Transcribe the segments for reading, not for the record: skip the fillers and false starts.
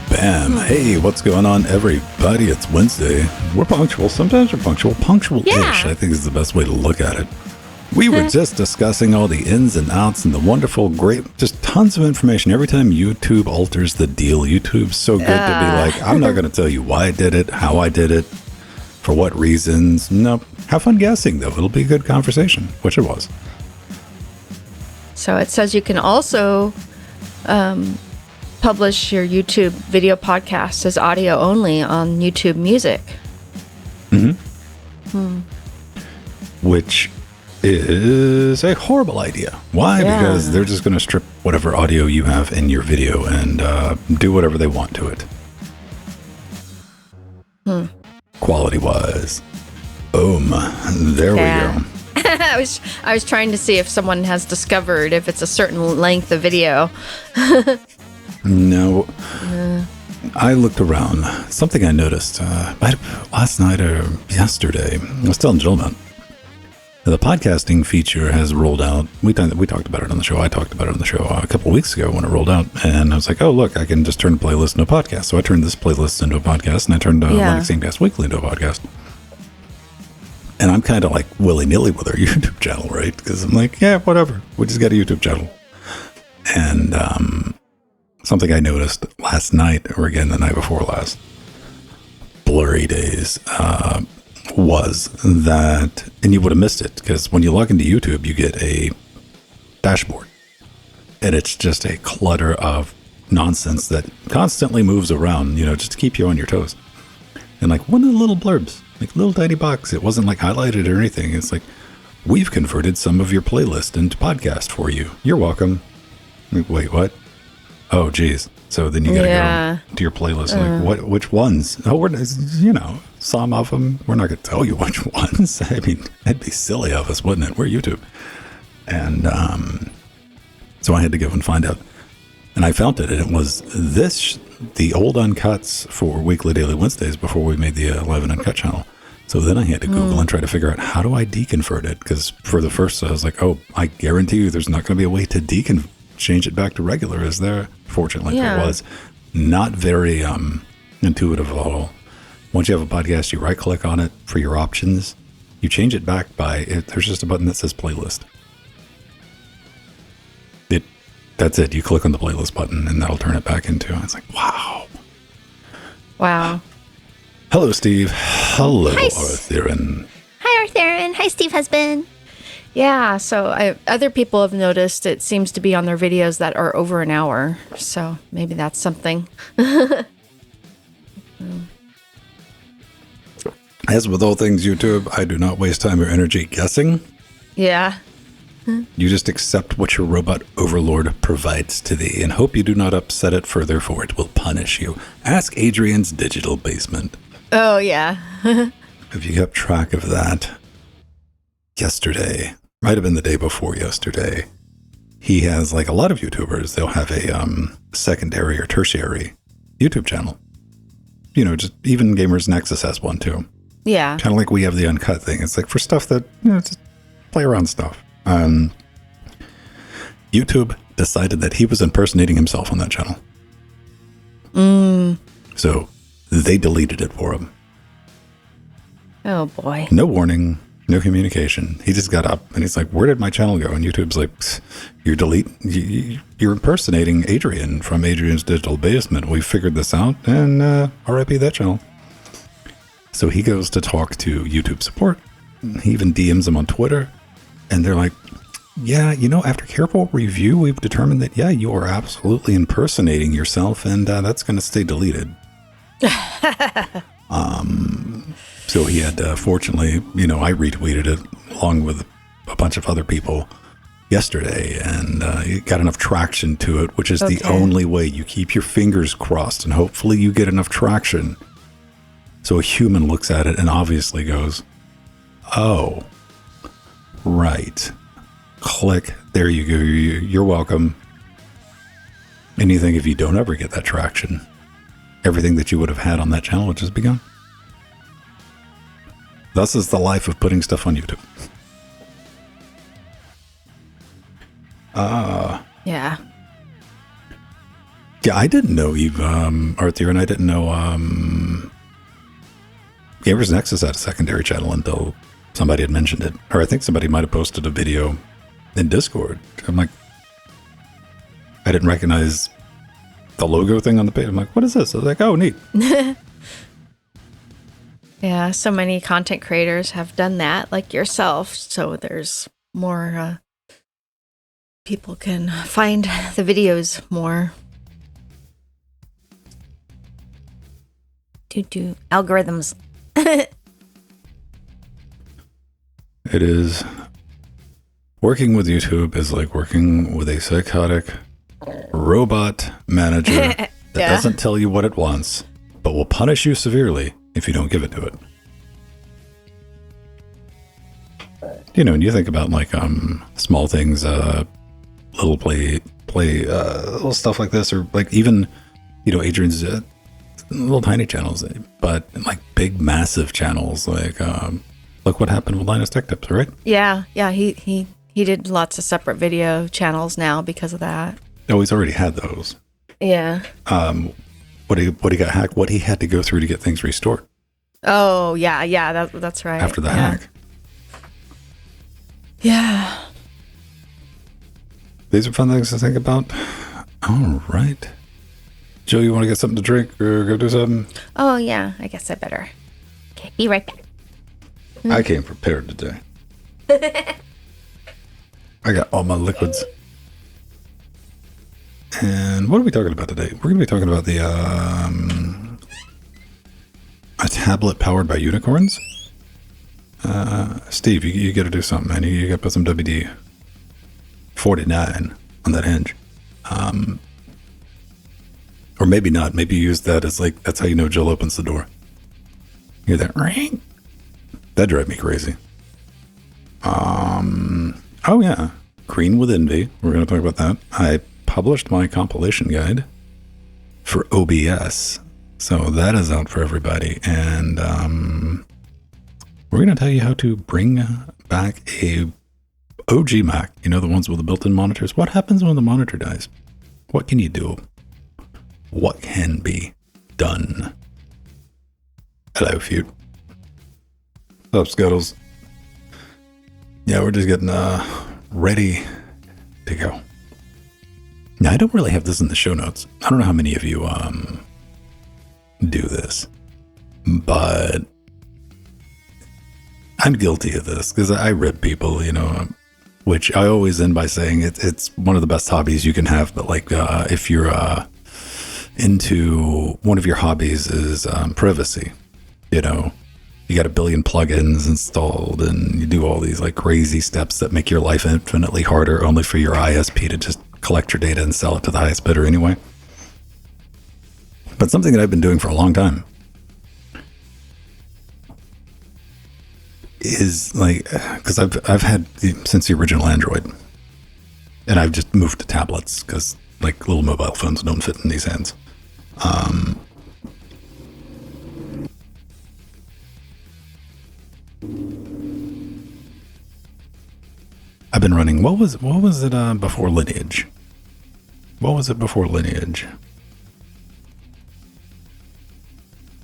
Bam. Hey, what's going on, everybody? It's Wednesday. We're punctual. Sometimes we're punctual. Punctual-ish, Yeah. I think is the best way to look at it. We were just discussing all the ins and outs and the wonderful, great, just tons of information. Every time YouTube alters the deal, YouTube's so good to be like, I'm not going to tell you why I did it, how I did it, for what reasons. Nope. Have fun guessing, though. It'll be a good conversation, which it was. So it says you can also publish your YouTube video podcast as audio only on YouTube Music. Which is a horrible idea. Why? Yeah. Because they're just going to strip whatever audio you have in your video and do whatever they want to it. Quality-wise. Boom. There we go. I was trying to see if someone has discovered if it's a certain length of video. No. I looked around. Something I noticed last night or yesterday. I was telling Jill about. The podcasting feature has rolled out. We talked about it on the show. I talked about it on the show a couple of weeks ago when it rolled out. And I was like, oh, look, I can just turn a playlist into a podcast. So I turned this playlist into a podcast, and I turned Linux Gamecast Weekly into a podcast. And I'm kind of like willy-nilly with our YouTube channel, right? Because I'm like, yeah, whatever. We just got a YouTube channel. And something I noticed last night, or again the night before last, blurry days, was that, and you would have missed it, because when you log into YouTube, you get a dashboard. And it's just a clutter of nonsense that constantly moves around, just to keep you on your toes. And like one of the little blurbs, like little tiny box, it wasn't like highlighted or anything. It's like, we've converted some of your playlist into podcast for you. You're welcome. Like, wait, what? Oh, geez. So then you got to go to your playlist. Like, which ones? Oh, some of them. We're not going to tell you which ones. I mean, that'd be silly of us, wouldn't it? We're YouTube. And so I had to go and find out. And I found it, and it was the old uncuts for Weekly Daily Wednesdays before we made the 11 Uncut channel. So then I had to Google and try to figure out, how do I deconvert it? Because for the first, I was like, oh, I guarantee you there's not going to be a way to change it back to regular, is there? Fortunately, there was. Not very intuitive at all. Once you have a podcast, you right-click on it for your options. You change it back there's just a button that says playlist. That's it. You click on the playlist button, and that'll turn it back into. It's like, wow. Hello, Steve. Hello, Arthurian. Hi, Arthurian. Hi, Steve husband. Yeah, so other people have noticed it seems to be on their videos that are over an hour. So maybe that's something. As with all things YouTube, I do not waste time or energy guessing. Yeah. You just accept what your robot overlord provides to thee and hope you do not upset it further, for it will punish you. Ask Adrian's digital basement. Oh, yeah. Have you kept track of that? Yesterday, might have been the day before yesterday, he has, like a lot of YouTubers, they'll have a secondary or tertiary YouTube channel. Just even Gamers Nexus has one too. Yeah. Kind of like we have the Uncut thing. It's like for stuff that, just play around stuff. YouTube decided that he was impersonating himself on that channel. So they deleted it for him. Oh, boy. No warning, no communication. He just got up and he's like, where did my channel go? And YouTube's like, you're impersonating Adrian from Adrian's Digital Basement. We figured this out, and RIP that channel. So he goes to talk to YouTube support. He even DMs them on Twitter. And they're like, yeah, after careful review, we've determined that, yeah, you are absolutely impersonating yourself, and that's going to stay deleted. So he had, fortunately, I retweeted it along with a bunch of other people yesterday, and he got enough traction to it, which is the only way. You keep your fingers crossed, and hopefully you get enough traction. So a human looks at it and obviously goes, oh, right. Click. There you go. You're welcome. And you think if you don't ever get that traction, everything that you would have had on that channel would just be gone. Thus is the life of putting stuff on YouTube. Yeah. Yeah, I didn't know Eve Arthur, and I didn't know Gamers Nexus had a secondary channel until somebody had mentioned it. Or I think somebody might have posted a video in Discord. I'm like, I didn't recognize the logo thing on the page. I'm like, what is this? I was like, oh, neat. Yeah, so many content creators have done that, like yourself. So there's more people can find the videos more. Do algorithms. It is. Working with YouTube is like working with a psychotic robot manager that doesn't tell you what it wants, but will punish you severely if you don't give it to it. You know, and you think about like small things, little play little stuff like this, or like even, you know, Adrian's little tiny channels, but like big massive channels like look what happened with Linus Tech Tips, right? Yeah, he did lots of separate video channels now because of that. Oh, he's already had those. Yeah. What he got hacked, what he had to go through to get things restored. Oh, yeah, that's right. After the hack. Yeah. These are fun things to think about. All right. Joe, you want to get something to drink or go do something? Oh, yeah. I guess I better. Okay, be right back. I came prepared today. I got all my liquids. And what are we talking about today? We're going to be talking about the a tablet powered by unicorns. Steve, you got to do something, man. You got to put some WD-49 on that hinge. Or maybe not. Maybe you use that as like, that's how you know Jill opens the door. You hear that ring? That drive me crazy. Oh yeah. Green with Envy. We're going to talk about that. I published my compilation guide for OBS. So that is out for everybody. And we're going to tell you how to bring back a OG Mac. You know, the ones with the built-in monitors. What happens when the monitor dies? What can you do? What can be done? Hello, Feud. What's up, Scuttles? Yeah, we're just getting ready to go. Now, I don't really have this in the show notes. I don't know how many of you do this, but I'm guilty of this because I rib people, you know, which I always end by saying it's one of the best hobbies you can have. But like if you're into one of your hobbies is privacy, you know, you got a billion plugins installed and you do all these like crazy steps that make your life infinitely harder only for your ISP to just collect your data and sell it to the highest bidder anyway. But something that I've been doing for a long time is like, because I've had since the original Android, and I've just moved to tablets because like little mobile phones don't fit in these hands. I've been running. What was it before Lineage? What was it before Lineage?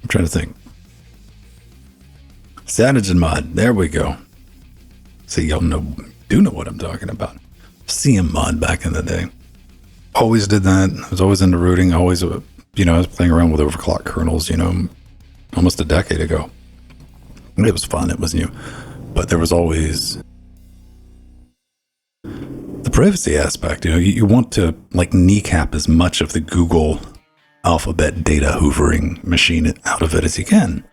I'm trying to think. CyanogenMod. There we go. See, y'all do know what I'm talking about. CMod back in the day. Always did that. I was always into rooting. Always, you know, I was playing around with overclock kernels, you know, almost a decade ago. It was fun. It was new. But there was always the privacy aspect. You know, you want to like kneecap as much of the Google alphabet data hoovering machine out of it as you can.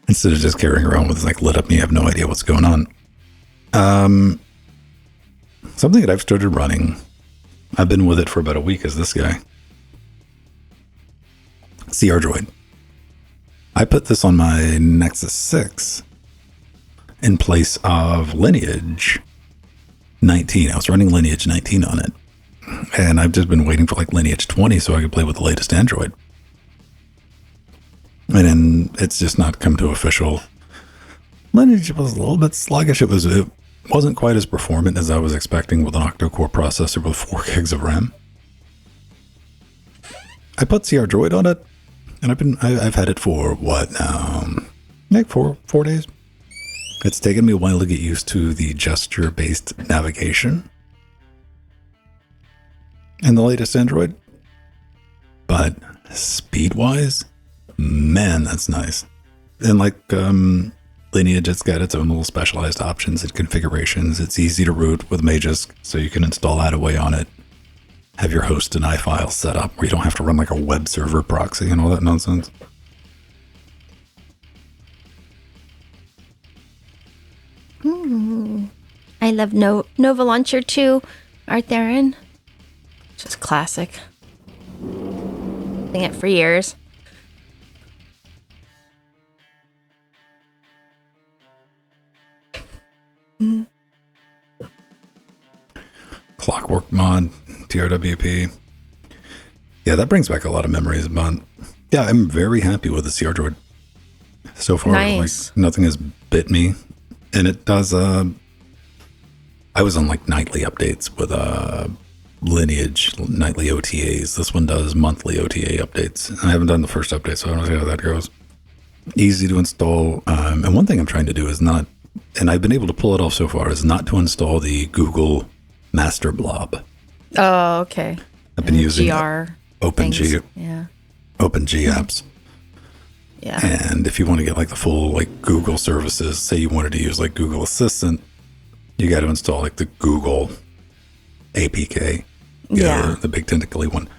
Instead of just carrying around with like lit up and you have no idea what's going on. Something that I've started running, I've been with it for about a week, is this guy. CR Droid. I put this on my Nexus 6 in place of Lineage 19. I was running Lineage 19 on it. And I've just been waiting for like Lineage 20 so I could play with the latest Android. And then it's just not come to official. Lineage was a little bit sluggish. It wasn't quite as performant as I was expecting with an octa-core processor with 4 gigs of RAM. I put CR Droid on it, and I've had it for what now? Like 4 days. It's taken me a while to get used to the gesture-based navigation in the latest Android, but speed-wise, man, that's nice. And like Lineage, it's got its own little specialized options and configurations. It's easy to root with Magisk, so you can install Attaway on it. Have your host and iFile set up where you don't have to run like a web server proxy and all that nonsense. I love Nova Launcher 2, Art Therein. Just classic. Using it for years. Clockwork mod, TRWP. Yeah, that brings back a lot of memories, but yeah, I'm very happy with the CR Droid. So far, Nice. like nothing has bit me. And it does I was on like nightly updates with Lineage nightly OTAs. This one does monthly OTA updates. I haven't done the first update, so I don't know how that goes. Easy to install. And one thing I'm trying to do is not, and I've been able to pull it off so far, is not to install the Google Master Blob. Oh, okay. I've been using GR OpenG, things. Yeah. OpenG apps. Yeah. And if you want to get like the full like Google services, say you wanted to use like Google Assistant, you got to install like the Google APK, the big tentacly one.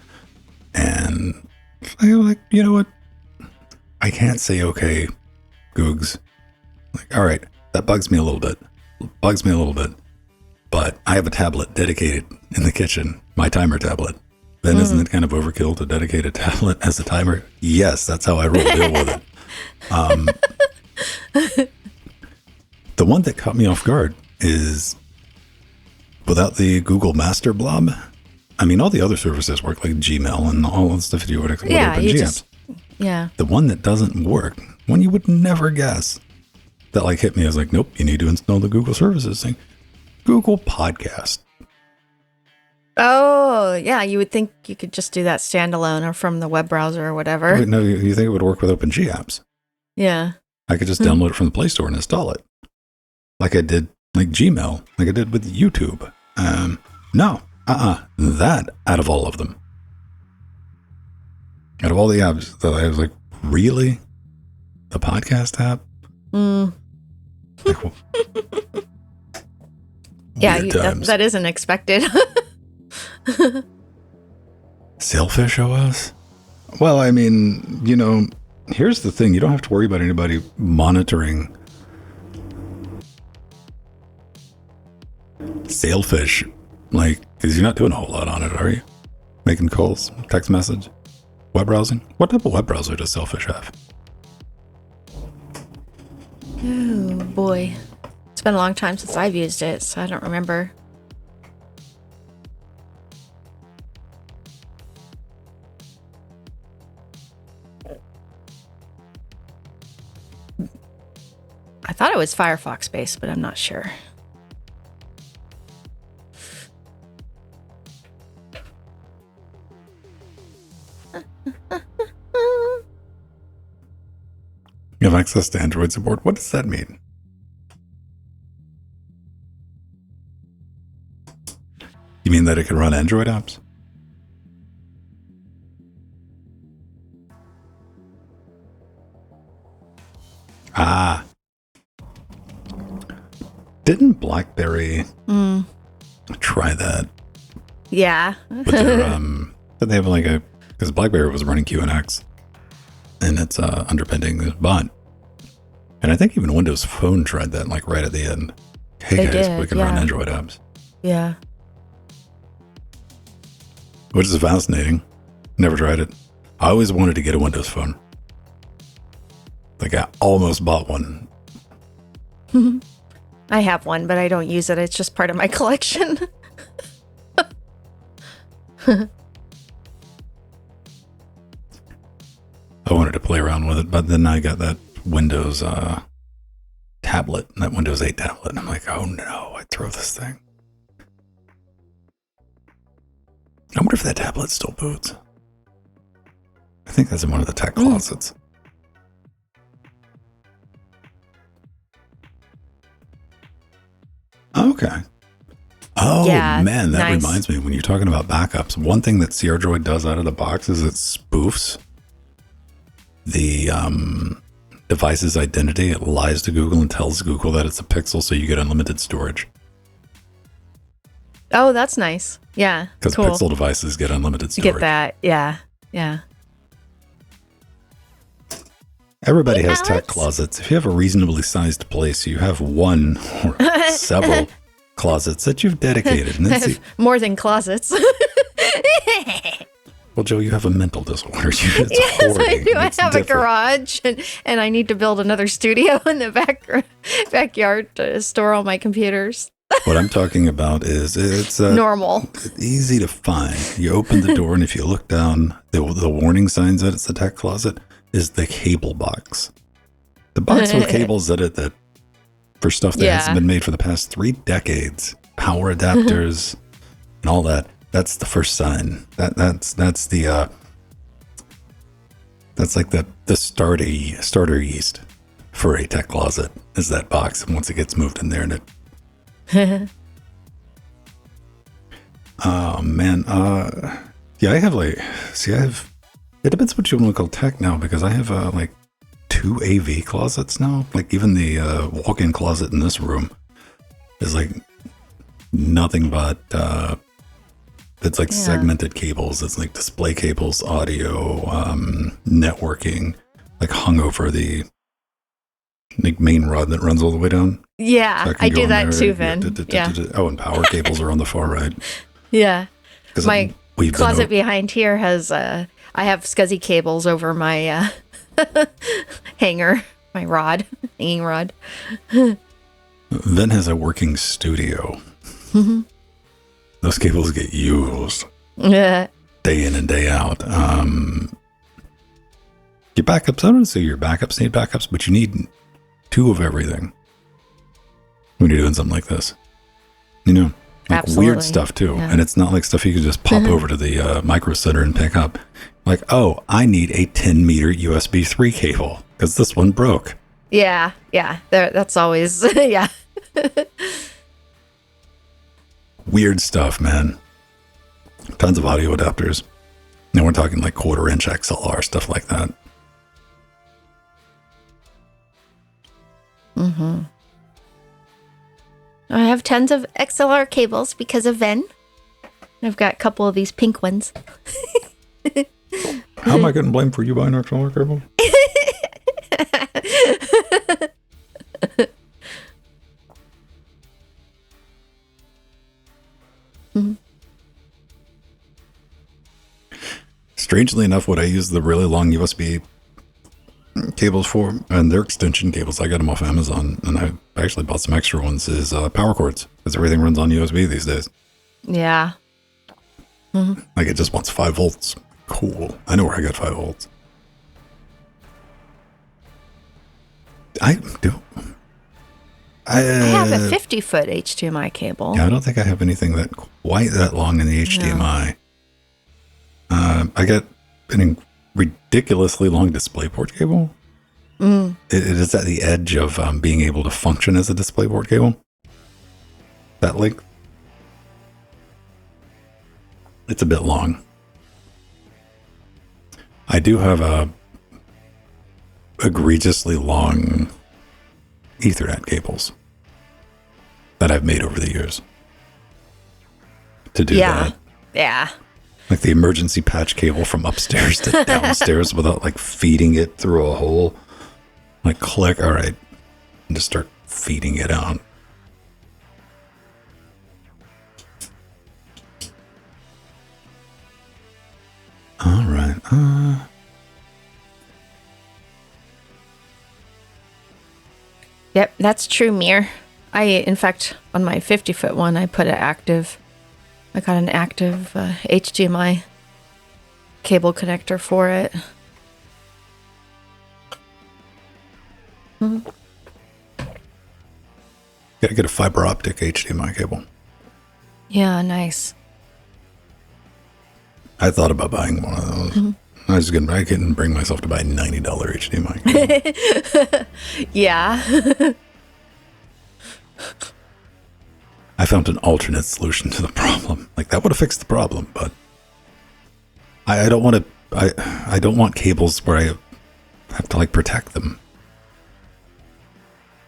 And I'm like, you know what? I can't say okay, Googs. Like, all right, that bugs me a little bit. But I have a tablet dedicated in the kitchen, my timer tablet. Then isn't it kind of overkill to dedicate a tablet as a timer? Yes, that's how I roll. Deal with it. The one that caught me off guard is without the Google Master Blob. I mean, all the other services work like Gmail and all the stuff you would expect with OpenG apps. Yeah. The one that doesn't work, one you would never guess, that like hit me, I was like, nope, you need to install the Google services thing. Google Podcast. Oh, yeah. You would think you could just do that standalone or from the web browser or whatever. Wait, no, you think it would work with OpenG apps? Yeah. I could just download it from the Play Store and install it. Like I did, like Gmail, like I did with YouTube. That out of all of them. Out of all the apps, that I was like, really? The podcast app? Like, well, Yeah, weird times. that isn't expected. Sailfish OS? Well, I mean, you know, here's the thing. You don't have to worry about anybody monitoring Sailfish, like, because you're not doing a whole lot on it, are you? Making calls, text message, web browsing? What type of web browser does Sailfish have? Oh, boy. It's been a long time since I've used it, so I don't remember. I thought it was Firefox based, but I'm not sure. You have access to Android support. What does that mean? You mean that it can run Android apps? Ah. Didn't BlackBerry try that? Yeah. With their, did they have like a, because BlackBerry was running QNX and it's underpinning this bot. And I think even Windows Phone tried that like right at the end. Hey They guys, did, we can run yeah. Android apps. Yeah. Which is fascinating. Never tried it. I always wanted to get a Windows Phone. Like I almost bought one. I have one, but I don't use it. It's just part of my collection. I wanted to play around with it, but then I got that Windows tablet, that Windows 8 tablet. And I'm like, oh no, I throw this thing. I wonder if that tablet still boots. I think that's in one of the tech closets. Okay. Oh, Yeah, man, that nice. reminds me, when you're talking about backups, one thing that CR Droid does out of the box is it spoofs the device's identity. It lies to Google and tells Google that it's a Pixel, so you get unlimited storage. Oh, that's nice. Yeah, Because cool. Pixel devices get unlimited You storage. get that. Yeah, yeah. Everybody Hey, has tech Alex. closets. If you have a reasonably sized place, you have one or several closets that you've dedicated. And then More than closets. well, Joe, you have a mental disorder. It's Yes, I hoarding. do. I It's have a different. garage, and I need to build another studio in the backyard to store all my computers. What I'm talking about is it's Normal. easy to find. You open the door, and if you look down, the warning signs that it's a tech closet is the cable box. The box with cables in it that for stuff that hasn't been made for the past 3 decades, power adapters and all that. That's the first sign. That's the that's like the starter yeast for a tech closet is that box. And once it gets moved in there, and it oh man, yeah, I have it depends what you want to call tech now, because I have like 2 AV closets now. Like even the walk-in closet in this room is like nothing but it's like segmented cables. It's like display cables, audio, networking, like hung over the like main rod that runs all the way down. Yeah, So can I go do in that there too, and- Vin. Yeah. Oh, and power cables are on the far right. Yeah. 'Cause My we've been closet over- behind here has I have SCSI cables over my hanger, my hanging rod. Vin has a working studio. Those cables get used Yeah. day in and day out. Your backups, I don't say your backups need backups, but you need 2 of everything when you're doing something like this. You know, like Absolutely. weird stuff too. Yeah. And it's not like stuff you can just pop over to the micro center and pick up. Like, oh, I need a 10 meter USB 3 cable because this one broke. Yeah. That's always yeah. Weird stuff, man. Tons of audio adapters. And we're talking like 1/4-inch XLR, stuff like that. I have tons of XLR cables because of Ven. I've got a couple of these pink ones. How am I getting blamed for you buying XLR cable? Strangely enough, what I use the really long USB cables for, and they're extension cables, I got them off Amazon, and I actually bought some extra ones, is power cords, because everything runs on USB these days. Yeah. Like it just wants 5 volts. Cool. I know where I got 5 volts. I do. I have a 50-foot HDMI cable. Yeah, I don't think I have anything that quite that long in the HDMI. I got an ridiculously long DisplayPort cable. It is at the edge of being able to function as a DisplayPort cable. That length. It's a bit long. I do have a egregiously long Ethernet cables that I've made over the years to do that. Yeah. Like the emergency patch cable from upstairs to downstairs without like feeding it through a hole. Like click, all right, and just start feeding it out. All right. Yep, that's true, Mir. In fact, on my 50-foot one, I got an active HDMI cable connector for it. Gotta get a fiber optic HDMI cable. Yeah, nice. I thought about buying one of those. Mm-hmm. I couldn't bring myself to buy a $90 HDMI cable. Yeah. I found an alternate solution to the problem. Like, that would have fixed the problem, but I don't want to. I don't want cables where I have to like protect them.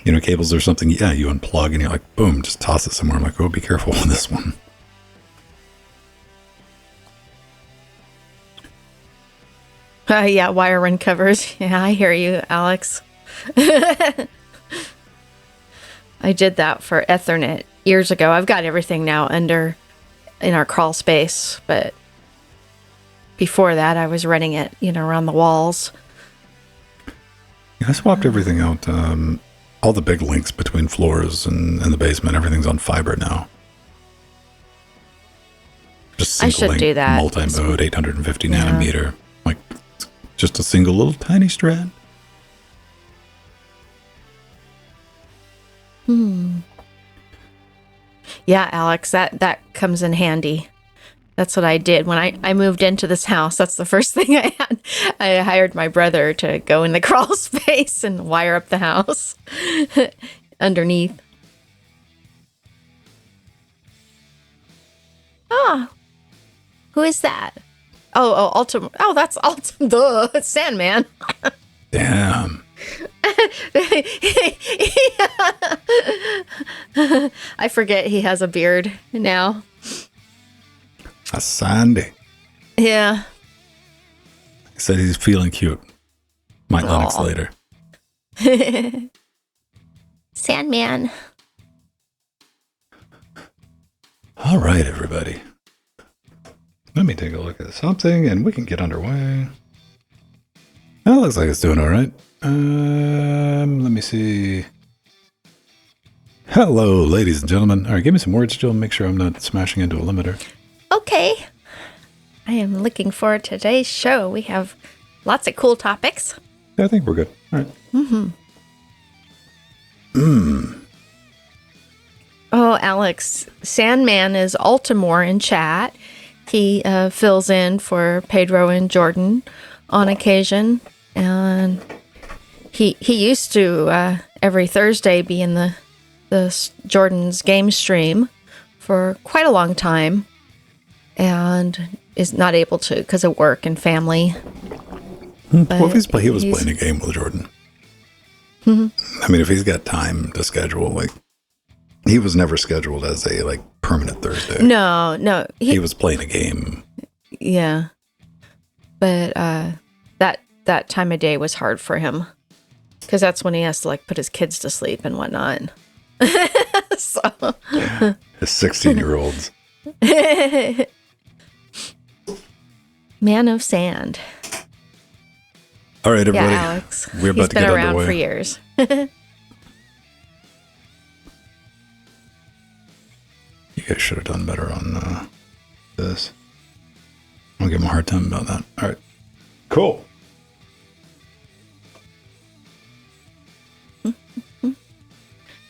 You know, cables are something. Yeah, you unplug and you're like, boom, just toss it somewhere. I'm like, oh, be careful with this one. Yeah, wire run covers. Yeah, I hear you, Alex. I did that for Ethernet years ago. I've got everything now in our crawl space, but before that, I was running it, around the walls. Yeah, I swapped everything out. All the big links between floors and the basement, everything's on fiber now. Just single I should link, do that. Multi-mode, 850 nanometer. Like, just a single little tiny strand. Yeah, Alex, that comes in handy. That's what I did when I moved into this house. That's the first thing I had. I hired my brother to go in the crawl space and wire up the house underneath. Ah, who is that? Oh, Ultim. Oh, that's Ultim. Duh, it's Sandman. Damn. I forget he has a beard now. That's Sandy. Yeah. He said he's feeling cute. Might Linux later. Sandman. All right, everybody. Let me take a look at something and we can get underway. That looks like it's doing all right. Let me see. Hello, ladies and gentlemen. All right, give me some words, Jill. Make sure I'm not smashing into a limiter. Okay. I am looking forward to today's show. We have lots of cool topics. Yeah, I think we're good. All right. Oh, Alex, Sandman is Altimore in chat. He fills in for Pedro and Jordan on occasion. And he used to every Thursday be in the Jordan's game stream for quite a long time. And is not able to because of work and family. Well, if he was playing a game with Jordan. I mean, if he's got time to schedule, like, he was never scheduled as a, like, permanent Thursday. No. He was playing a game. Yeah. But that time of day was hard for him. Because that's when he has to, like, put his kids to sleep and whatnot. So. His 16-year-olds. Man of Sand. All right, everybody. Yeah, Alex. We're about to get underway. He's been around for years. You guys should have done better on this. I'll give him a hard time about that. All right. Cool.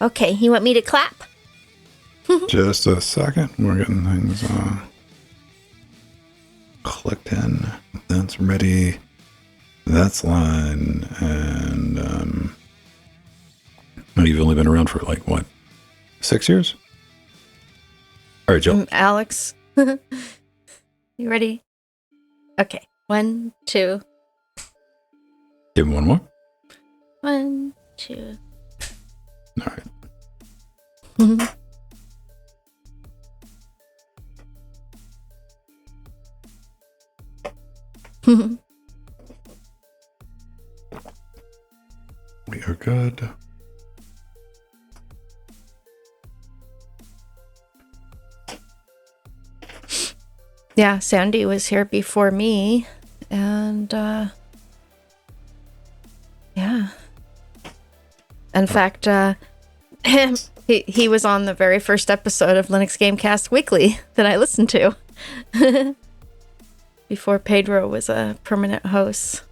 Okay, you want me to clap? Just a second. We're getting things clicked in. That's ready. That's line. And you've only been around for like, what, 6 years? All right, Jill. Alex. You ready? Okay. 1, 2. Give him one more. 1, 2. All right. We are good. Yeah, Sandy was here before me. And, yeah. In fact, he was on the very first episode of Linux Gamecast Weekly that I listened to. Before Pedro was a permanent host.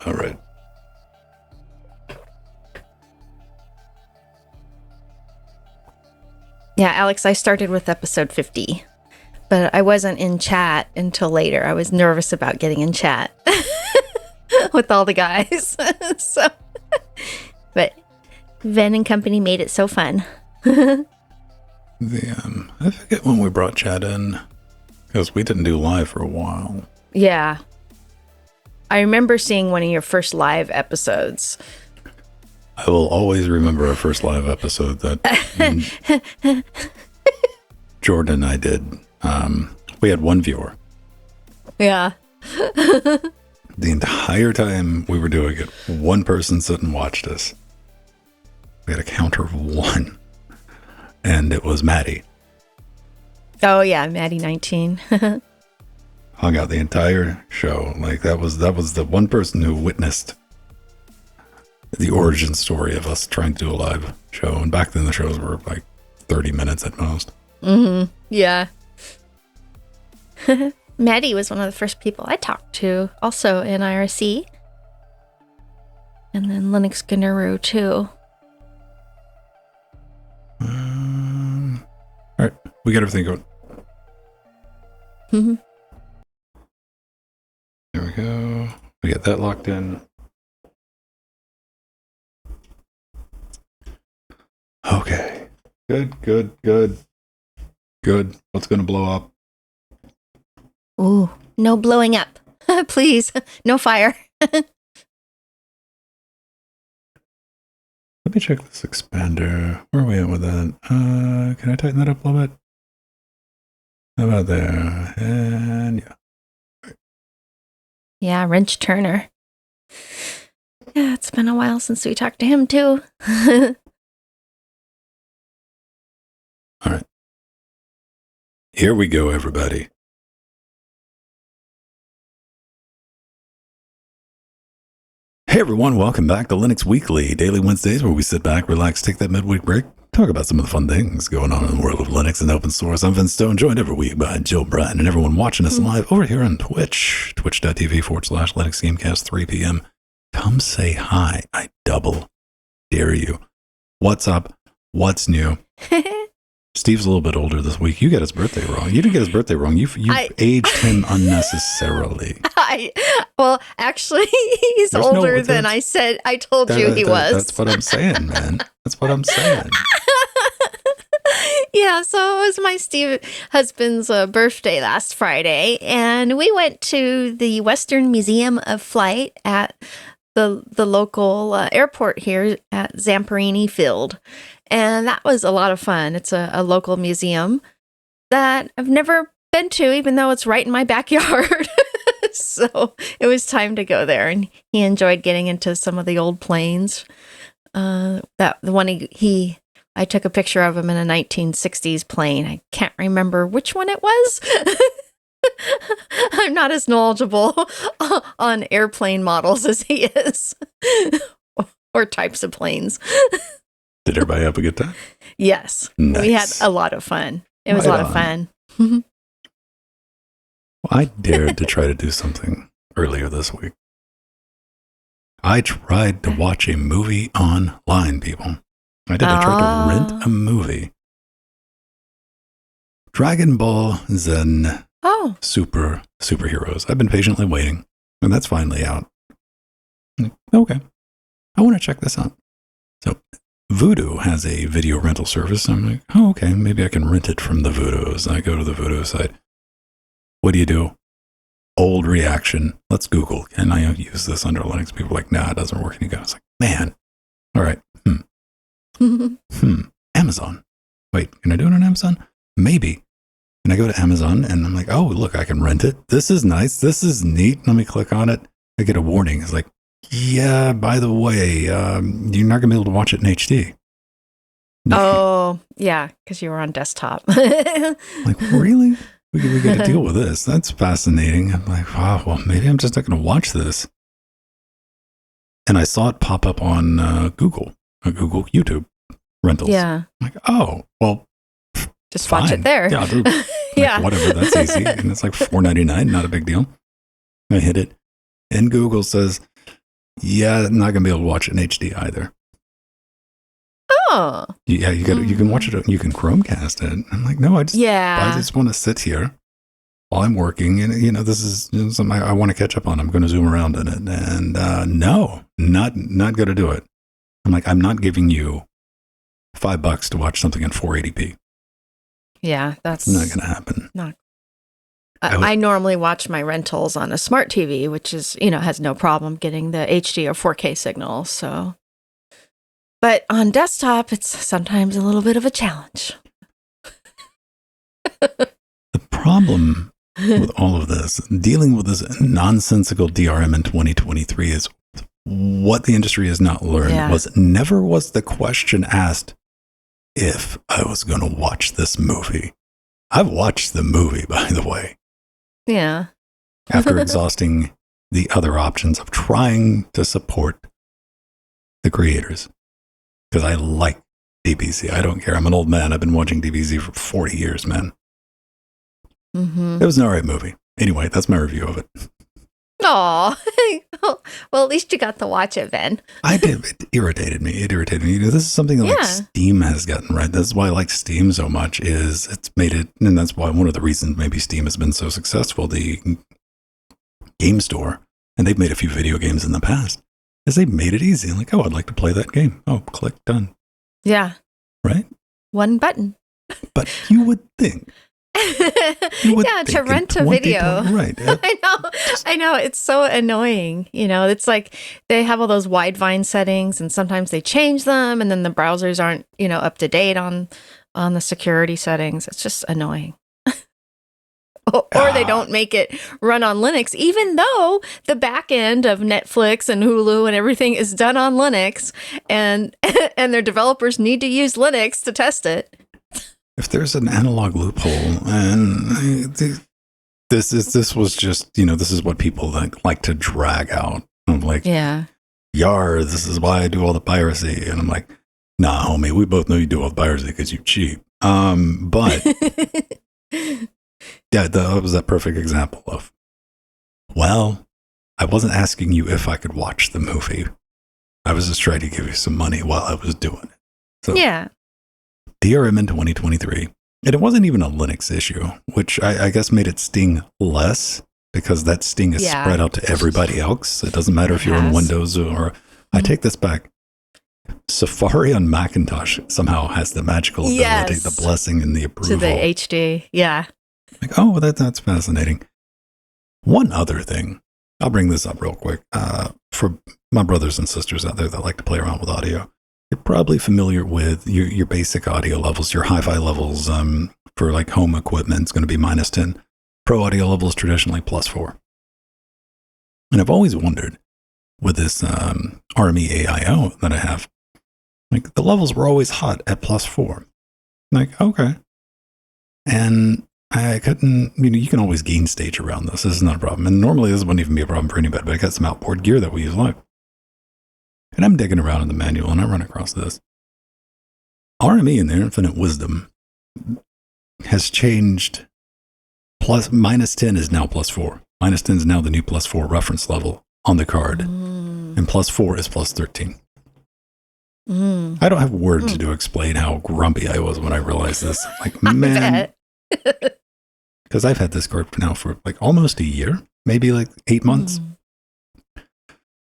All right. Yeah, Alex, I started with episode 50, but I wasn't in chat until later. I was nervous about getting in chat with all the guys. So, but Ven and company made it so fun. I forget when we brought Chad in, because we didn't do live for a while. Yeah. I remember seeing one of your first live episodes. I will always remember our first live episode that Jordan and I did. We had one viewer. Yeah. The entire time we were doing it, one person sat and watched us. We had a counter of one. And it was Maddie. Oh, yeah, Maddie 19. Hung out the entire show. Like that was the one person who witnessed the origin story of us trying to do a live show. And back then the shows were like 30 minutes at most. Mm-hmm. Yeah. Maddie was one of the first people I talked to, also in IRC. And then Linux Gnu too. All right, we got everything going. Mm-hmm. There we go. We got that locked in. Okay. Good. What's going to blow up? Ooh, no blowing up. Please, no fire. Let me check this expander. Where are we at with that? Can I tighten that up a little bit? How about there? And yeah. Yeah, Wrench Turner. Yeah, it's been a while since we talked to him too. All right. Here we go, everybody. Hey everyone, welcome back to Linux Weekly, daily Wednesdays where we sit back, relax, take that midweek break, talk about some of the fun things going on in the world of Linux and open source. I'm Vince Stone, joined every week by Jill Bratton and everyone watching us live over here on Twitch, twitch.tv/Linux Gamecast 3 p.m. Come say hi. I double dare you. What's up? What's new? Steve's a little bit older this week. You got his birthday wrong. You didn't get his birthday wrong. You aged him unnecessarily. Well, actually, he's older than I said. I told you he was. That's what I'm saying, man. That's what I'm saying. Yeah, so it was my Steve husband's birthday last Friday, and we went to the Western Museum of Flight at the local airport here at Zamperini Field. And that was a lot of fun. It's a local museum that I've never been to, even though it's right in my backyard. So it was time to go there. And he enjoyed getting into some of the old planes. The one I took a picture of him in a 1960s plane. I can't remember which one it was. I'm not as knowledgeable on airplane models as he is, or types of planes. Did everybody have a good time? Yes. Nice. We had a lot of fun. It was a lot of fun. Well, I dared to try to do something earlier this week. I tried to watch a movie online, people. I did. I tried to rent a movie. Dragon Ball Zen Superheroes. I've been patiently waiting, and that's finally out. Okay. I want to check this out. So Voodoo has a video rental service. I'm like, oh, okay, maybe I can rent it from the Voodoo's. I go to the Voodoo site. What do? Old reaction. Let's Google. And I use this under Linux. People are like, nah, it doesn't work. And you go, it's like, man. All right. Amazon. Wait, can I do it on Amazon? Maybe. And I go to Amazon and I'm like, oh, look, I can rent it. This is nice. This is neat. Let me click on it. I get a warning. It's like, yeah, by the way, you're not going to be able to watch it in HD. Oh, yeah, because you were on desktop. Like, really? We got to deal with this. That's fascinating. I'm like, wow, well, maybe I'm just not going to watch this. And I saw it pop up on Google YouTube rentals. Yeah. I'm like, oh, well, just fine. watch it there. Yeah, like, Yeah. whatever, that's easy. And it's like $4.99, not a big deal. I hit it, and Google says, Yeah, not gonna be able to watch it in HD either. Oh. Yeah, you can watch it. You can Chromecast it. I'm like, no, I just want to sit here while I'm working, and this is something I want to catch up on. I'm going to zoom around in it, and no, not going to do it. I'm like, I'm not giving you $5 to watch something in 480p. Yeah, that's not going to happen. Not. I normally watch my rentals on a smart TV, which is has no problem getting the HD or 4K signal. So, but on desktop, it's sometimes a little bit of a challenge. The problem with all of this, dealing with this nonsensical DRM in 2023, is what the industry has not learned never was the question asked if I was going to watch this movie. I've watched the movie, by the way. Yeah. After exhausting the other options of trying to support the creators. Because I like DBZ. I don't care. I'm an old man. I've been watching DBZ for 40 years, man. Mm-hmm. It was an alright movie. Anyway, that's my review of it. Aw. Well, at least you got to watch it, Ben. I did. It irritated me. This is something that like Steam has gotten right. That's why I like Steam so much, is it's made it, and that's why one of the reasons maybe Steam has been so successful, the game store, and they've made a few video games in the past, is they've made it easy. Like, oh, I'd like to play that game. Oh, click, done. Yeah. Right? One button. But you would think. To rent a video. Right. I know. It's so annoying. It's like they have all those wide vine settings and sometimes they change them and then the browsers aren't, up to date on the security settings. It's just annoying. Or they don't make it run on Linux, even though the back end of Netflix and Hulu and everything is done on Linux and their developers need to use Linux to test it. If there's an analog loophole, and this was just, this is what people like to drag out. I'm like, yar, this is why I do all the piracy. And I'm like, nah, homie, we both know you do all the piracy because you cheap. But yeah, that was that perfect example of, well, I wasn't asking you if I could watch the movie. I was just trying to give you some money while I was doing it. So, yeah. DRM in 2023, and it wasn't even a Linux issue, which I guess made it sting less because that sting is spread out to everybody else. It doesn't matter if you're on Windows or, I take this back. Safari on Macintosh somehow has the magical ability, the blessing and the approval. To the HD, yeah. Like, oh, that's fascinating. One other thing, I'll bring this up real quick. For my brothers and sisters out there that like to play around with audio, you're probably familiar with your basic audio levels, your hi-fi levels for like home equipment is going to be -10. Pro audio levels traditionally +4. And I've always wondered with this Army AIO that I have, like the levels were always hot at +4. Like, okay. And I couldn't, you can always gain stage around this. This is not a problem. And normally this wouldn't even be a problem for anybody, but I got some outboard gear that we use live. And I'm digging around in the manual and I run across this. RME in their infinite wisdom has changed. -10 is now +4. -10 is now the new +4 reference level on the card. And +4 is +13. I don't have words to explain how grumpy I was when I realized this. Like, man. Because I've had this card now for like almost a year, maybe like 8 months.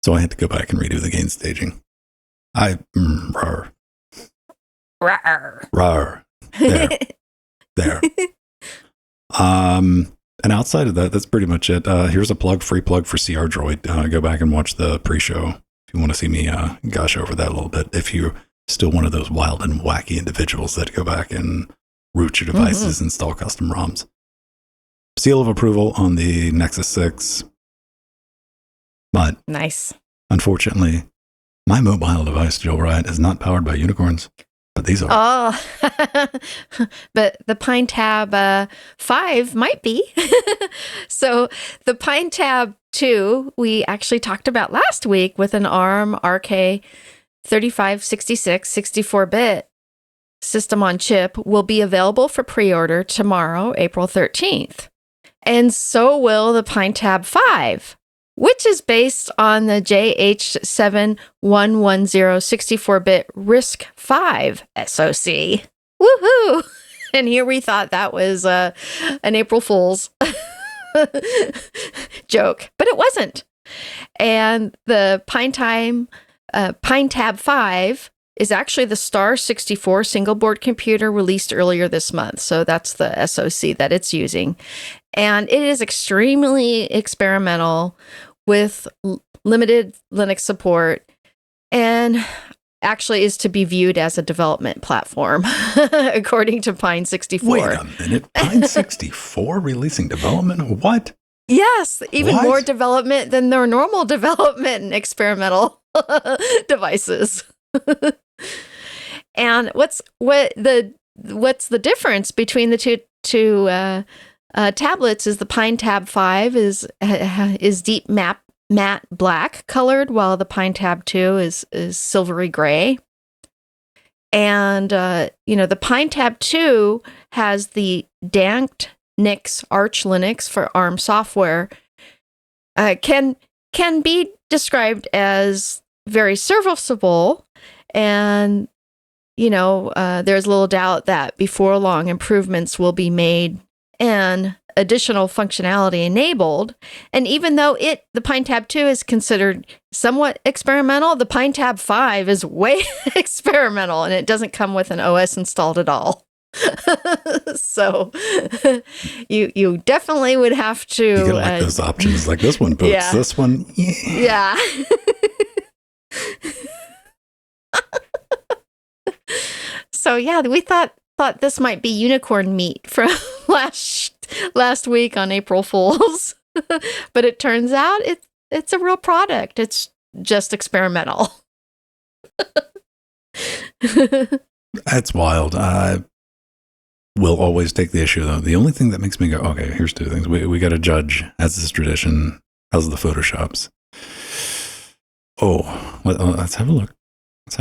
So I had to go back and redo the gain staging. Rawr. There. And outside of that, that's pretty much it. Here's a free plug for CR Droid. Go back and watch the pre-show if you want to see me gush over that a little bit. If you're still one of those wild and wacky individuals that go back and root your devices, install custom ROMs. Seal of approval on the Nexus 6. But nice. Unfortunately, my mobile device, Joel Riot, is not powered by unicorns, but these are. Oh, but the Pine Tab 5 might be. So the Pine Tab 2, we actually talked about last week with an ARM RK 3566 64-bit system on chip, will be available for pre-order tomorrow, April 13th. And so will the Pine Tab 5. which is based on the JH7110 64-bit RISC-V SoC. Woohoo! And here we thought that was an April Fool's joke, but it wasn't. And the PineTab 5 is actually the Star 64 single board computer released earlier this month. So that's the SoC that it's using. And it is extremely experimental with limited Linux support and actually is to be viewed as a development platform, according to Pine 64. Wait a minute. Pine 64 releasing development? What? Yes, even more development than their normal development and experimental devices. And what's the difference between the two tablets is the PineTab 5 is deep matte black colored, while the PineTab 2 is silvery gray. And the PineTab 2 has the danked Nix Arch Linux for ARM software. Can be described as very serviceable, and there's little doubt that before long improvements will be made and additional functionality enabled. And even though the PineTab 2 is considered somewhat experimental, the PineTab 5 is way experimental, and it doesn't come with an OS installed at all. So you definitely would have to. You get like those options, like this one boots, yeah. This one, yeah. So yeah, we thought this might be unicorn meat from last week on April Fools, but it turns out it's a real product. It's just experimental. That's wild. We'll always take the issue, though. The only thing that makes me go, okay, here's two things. We got to judge, as is tradition, as the Photoshops. Let's have a look. It's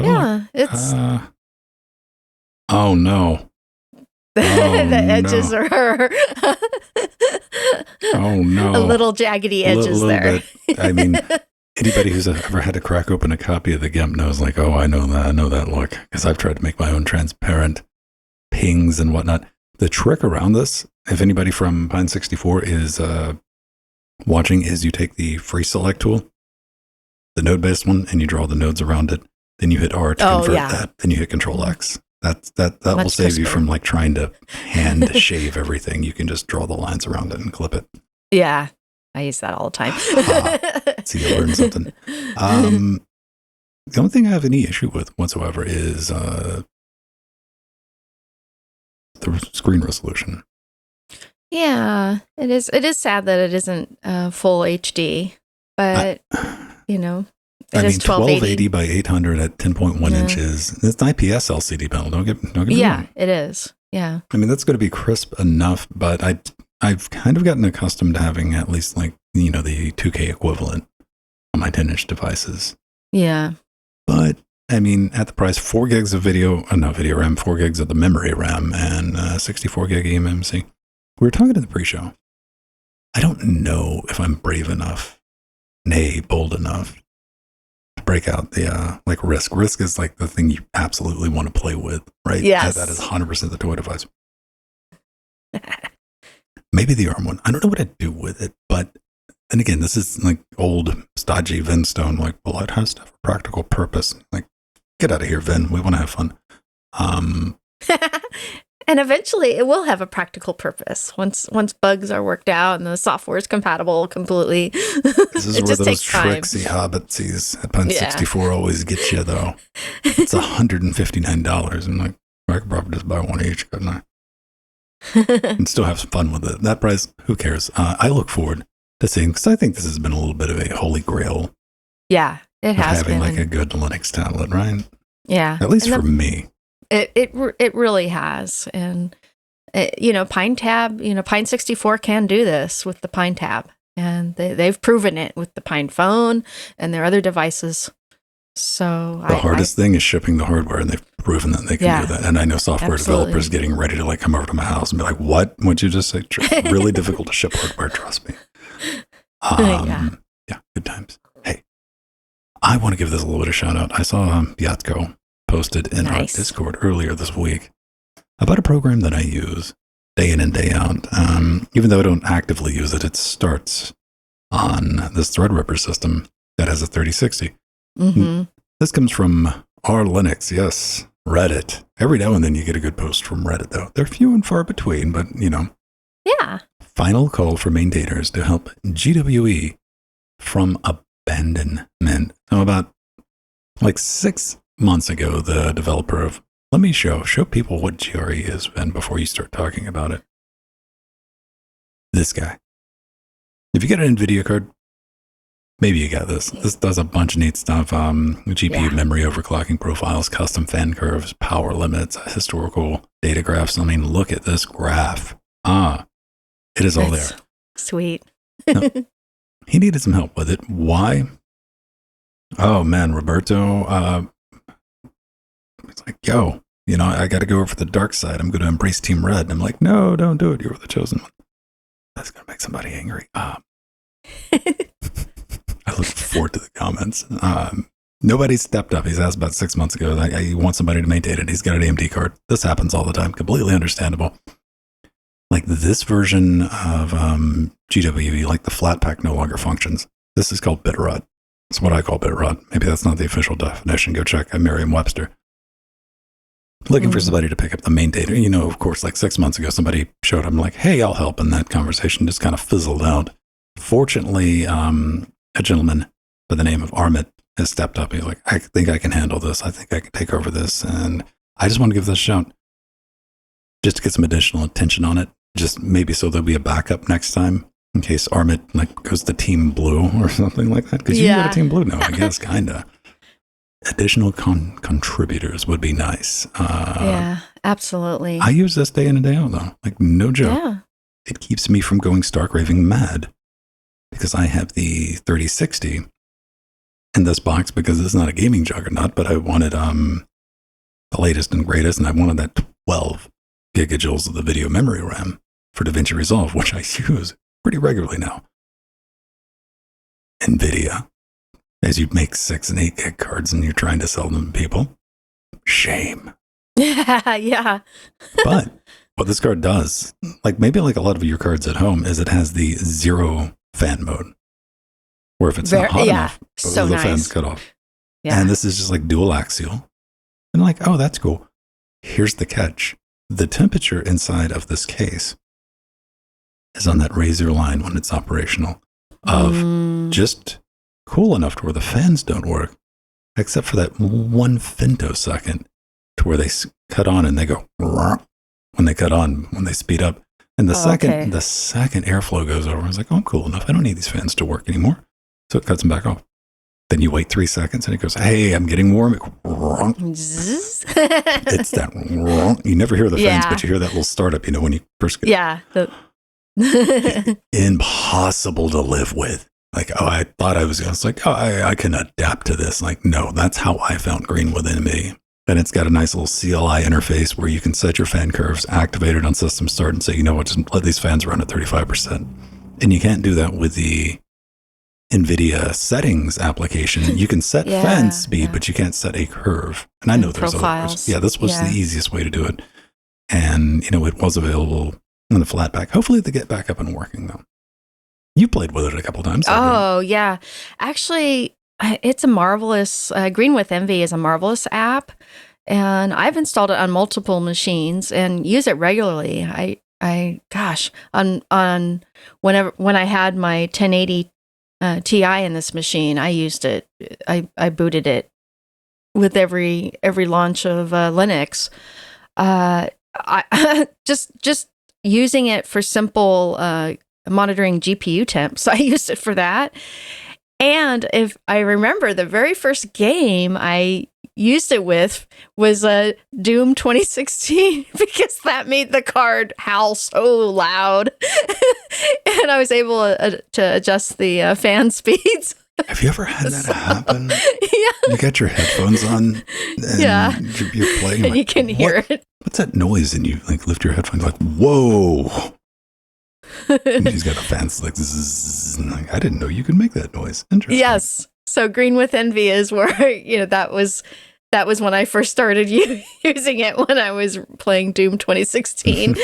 oh no. The edges are oh no, a little jaggedy edges little there. Bit. I mean, anybody who's ever had to crack open a copy of the GIMP knows, like, oh, I know that look, because I've tried to make my own transparent pings and whatnot. The trick around this, if anybody from Pine 64 is watching, is you take the free select tool, the node-based one, and you draw the nodes around it. Then you hit R to convert that. Then you hit Control X. That will save you from like trying to hand shave everything. You can just draw the lines around it and clip it. Yeah, I use that all the time. See, you learned something. The only thing I have any issue with whatsoever is the screen resolution. Yeah, it is. It is sad that it isn't full HD, but it is 1280 by 800 at 10.1 inches. It's an IPS LCD panel. Don't get me wrong. Yeah, it is. Yeah. I mean, that's going to be crisp enough, but I've kind of gotten accustomed to having at least the 2K equivalent on my 10-inch devices. Yeah. But I mean, at the price, 4 gigs of video RAM, 4 gigs of the memory RAM, and 64 gig eMMC. We were talking in the pre-show. I don't know if I'm brave enough, nay, bold enough, to break out the RISC. RISC is like the thing you absolutely want to play with, right? Yes. That is 100% the toy device. Maybe the ARM one. I don't know what I'd do with it, but then again, this is like old, stodgy Venstone. Like, well, it has to have a practical purpose. Like, get out of here, Vin. We want to have fun. And eventually it will have a practical purpose once bugs are worked out and the software is compatible completely. This is where those tricksy hobbitsies at Pine 64 always get you, though. It's $159. I'm like, I could probably just buy one each, couldn't I? And still have some fun with it. That price, who cares? I look forward to seeing, because I think this has been a little bit of a holy grail. Yeah, it has having been. like a good Linux tablet, right? Yeah. At least for me. It really has. And, PineTab, Pine 64 can do this with the PineTab. And they've proven it with the Pine phone and their other devices. So the hardest thing is shipping the hardware, and they've proven that they can do that. And I know software developers getting ready to come over to my house and be like, what? What'd you just say? Really difficult to ship hardware, trust me. Yeah. Good times. Hey, I want to give this a little bit of shout out. I saw Yatko posted in our Discord earlier this week about a program that I use day in and day out. Even though I don't actively use it, it starts on this Threadripper system that has a 3060. Mm-hmm. This comes from our Linux, yes, Reddit. Every now and then you get a good post from Reddit, though. They're few and far between, but, Yeah. Final call for maintainers to help GWE from abandonment. So about 6 months ago, the developer of, let me show people what GRE is, Ben, before you start talking about it. This guy. If you get an NVIDIA card, maybe you got this. This does a bunch of neat stuff. GPU memory overclocking profiles, custom fan curves, power limits, historical data graphs. I mean, look at this graph. It is all there. Sweet. No, he needed some help with it. Why? Oh, man, Roberto. It's like, yo, I got to go over the dark side. I'm going to embrace Team Red. And I'm like, no, don't do it. You're the chosen one. That's going to make somebody angry. I look forward to the comments. Nobody stepped up. He's asked about 6 months ago. He wants somebody to maintain it. He's got an AMD card. This happens all the time. Completely understandable. Like this version of GWE, like the flat pack no longer functions. This is called bit rot. It's what I call bit rot. Maybe that's not the official definition. Go check Merriam-Webster. Looking for somebody to pick up the main data. Of course, 6 months ago, somebody showed up. I'm like, hey, I'll help. And that conversation just kind of fizzled out. Fortunately, a gentleman by the name of Armit has stepped up. He's like, I think I can handle this. I think I can take over this. And I just want to give this a shout just to get some additional attention on it. Just maybe so there'll be a backup next time in case Armit goes to Team Blue or something like that. Because you can go to Team Blue now, I guess, kind of. Additional contributors would be nice. Yeah, absolutely. I use this day in and day out, though. No joke. Yeah. It keeps me from going stark raving mad because I have the 3060 in this box because it's not a gaming juggernaut, but I wanted the latest and greatest, and I wanted that 12 gigajoules of the video memory RAM for DaVinci Resolve, which I use pretty regularly now. NVIDIA. As you make 6 and 8 gig cards and you're trying to sell them to people. Shame. Yeah. But what this card does, maybe a lot of your cards at home, is it has the 0 fan mode. Or if it's not hot enough, so the nice. fan's cut off. Yeah. And this is just dual axial. And oh, that's cool. Here's the catch. The temperature inside of this case is on that razor line when it's operational of just cool enough to where the fans don't work, except for that 1 femtosecond to where they cut on and they go when they cut on, when they speed up. And the second airflow goes over, I was like, oh, I'm cool enough. I don't need these fans to work anymore. So it cuts them back off. Then you wait 3 seconds and it goes, hey, I'm getting warm. It's that. You never hear the fans, but you hear that little startup, when you first get. Yeah. Impossible to live with. I thought I was going to, I can adapt to this. No, that's how I found green within me. And it's got a nice little CLI interface where you can set your fan curves, activate it on system start, and say, just let these fans run at 35%. And you can't do that with the NVIDIA settings application. You can set fan speed, but you can't set a curve. And I know there's profiles. Other ways. Yeah, this was the easiest way to do it. And, it was available on the flat pack. Hopefully they get back up and working, though. You played with it a couple times. Oh, yeah. Actually, it's a marvelous, Green with Envy is a marvelous app. And I've installed it on multiple machines and use it regularly. When I had my 1080 Ti in this machine, I used it. I booted it with every launch of Linux. I just using it for simple monitoring GPU temps. I used it for that. And if I remember, the very first game I used it with was Doom 2016 because that made the card howl so loud. And I was able to adjust the fan speeds. Have you ever had that happen? Yeah. You got your headphones on and you're playing. And you can hear it. What's that noise? And you lift your headphones whoa. And she's got a fence like, zzz, and like, I didn't know you could make that noise. Interesting. Yes. So Green with Envy is where, that was when I first started using it when I was playing Doom 2016.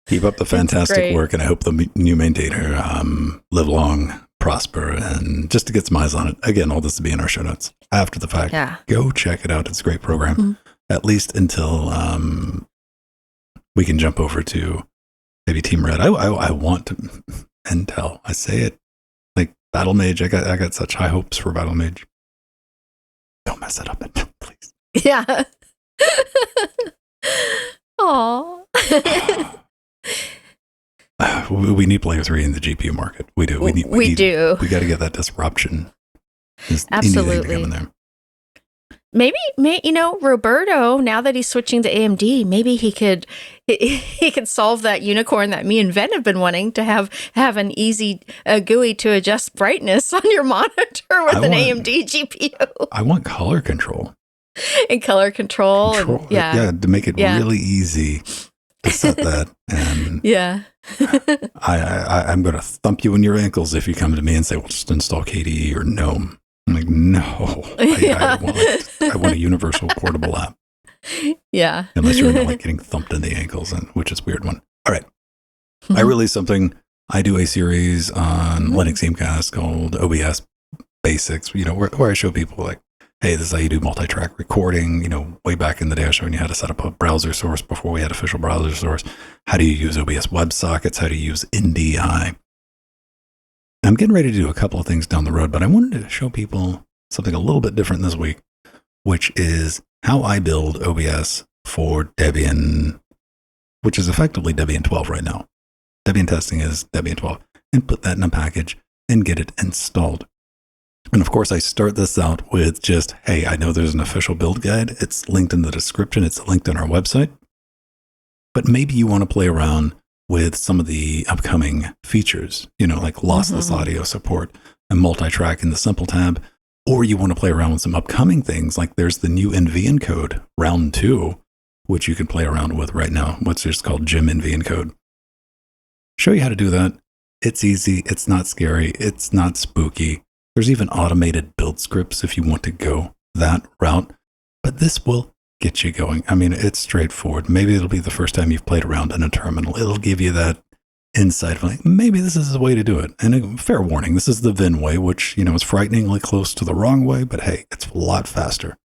Keep up the fantastic work, and I hope the new maintainer live long, prosper, and just to get some eyes on it. Again, all this will be in our show notes after the fact. Yeah. Go check it out. It's a great program, at least until we can jump over to maybe Team Red. I want to Intel. I say it like Battle Mage. I got such high hopes for Battle Mage. Don't mess it up, Intel, please. Yeah. Aw. We need player 3 in the GPU market. We do. We do. We got to get that disruption. Absolutely. In there. Maybe, Roberto, now that he's switching to AMD, maybe he could solve that unicorn that me and Ven have been wanting to have an easy GUI to adjust brightness on your monitor with an AMD GPU. I want color control. And color control. And, yeah, to make it really easy to set that. And yeah. I'm going to thump you in your ankles if you come to me and say, well, just install KDE or GNOME. I'm like, no, I want a universal portable app. Yeah. Unless you're into like getting thumped in the ankles, which is a weird one. All right. I released something. I do a series on Linux Themecast called OBS Basics, where I show people like, hey, this is how you do multi-track recording. Way back in the day, I was showing you how to set up a browser source before we had official browser source. How do you use OBS WebSockets? How do you use NDI? I'm getting ready to do a couple of things down the road, but I wanted to show people something a little bit different this week, which is how I build OBS for Debian, which is effectively Debian 12 right now. Debian testing is Debian 12, and put that in a package and get it installed. And of course, I start this out with just, hey, I know there's an official build guide. It's linked in the description. It's linked on our website. But maybe you want to play around with some of the upcoming features, like lossless audio support and multi-track in the Simple tab. Or you want to play around with some upcoming things, like there's the new NV encode round 2, which you can play around with right now, what's just called Gem NV encode. Show you how to do that. It's easy. It's not scary. It's not spooky. There's even automated build scripts if you want to go that route, but this will get you going. I mean, it's straightforward. Maybe it'll be the first time you've played around in a terminal. It'll give you that insight of like, maybe this is the way to do it. And a fair warning, this is the Vin way, which, is frighteningly close to the wrong way, but hey, it's a lot faster.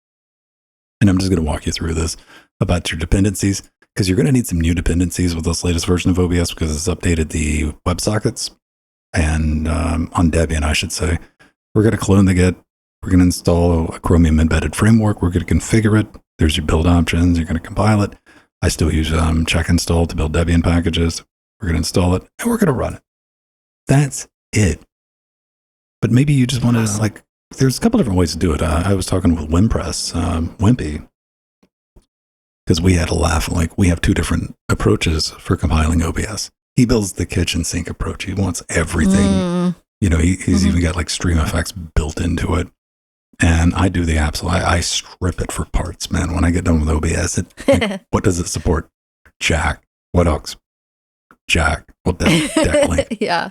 And I'm just going to walk you through this about your dependencies, because you're going to need some new dependencies with this latest version of OBS, because it's updated the WebSockets and on Debian, I should say. We're going to clone the Git. We're going to install a Chromium embedded framework. We're going to configure it. There's your build options. You're going to compile it. I still use check install to build Debian packages. We're going to install it, and we're going to run it. That's it. But maybe you just want to, there's a couple different ways to do it. I was talking with WimPress, Wimpy, because we had a laugh. We have 2 different approaches for compiling OBS. He builds the kitchen sink approach. He wants everything. He's even got stream effects built into it. And I do the absolute, I strip it for parts, man. When I get done with OBS, what does it support? Jack. What else? Jack. Well, deck link. Yeah.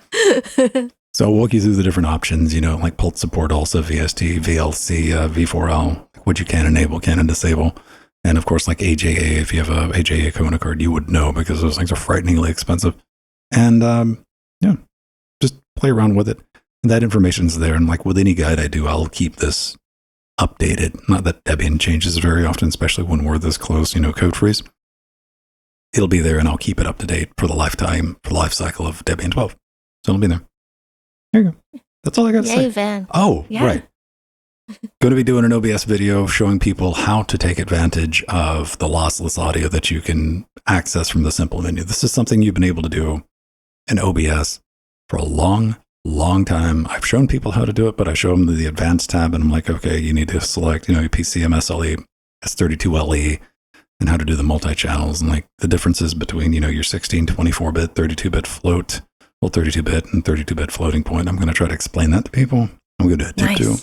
So I'll walk you through the different options, like Pulse support, also VST, VLC, V4L, what you can enable, can disable. And of course, AJA, if you have a AJA Kona card, you would know, because those things are frighteningly expensive. And just play around with it. And that information's there. And with any guide I do, I'll keep this updated. Not that Debian changes very often, especially when we're this close, code freeze. It'll be there, and I'll keep it up to date for the life cycle of Debian 12. So it'll be there. There you go. That's all I got to say. Van. Oh, yeah. Right. Going to be doing an OBS video showing people how to take advantage of the lossless audio that you can access from the simple menu. This is something you've been able to do in OBS for a long time. I've shown people how to do it, but I show them the advanced tab, and I'm like, okay, you need to select, your PCMSLE, S32LE, and how to do the multi-channels, and the differences between, your 16, 24-bit, 32-bit float, 32-bit and 32-bit floating point. I'm going to try to explain that to people. I'm going to attempt to.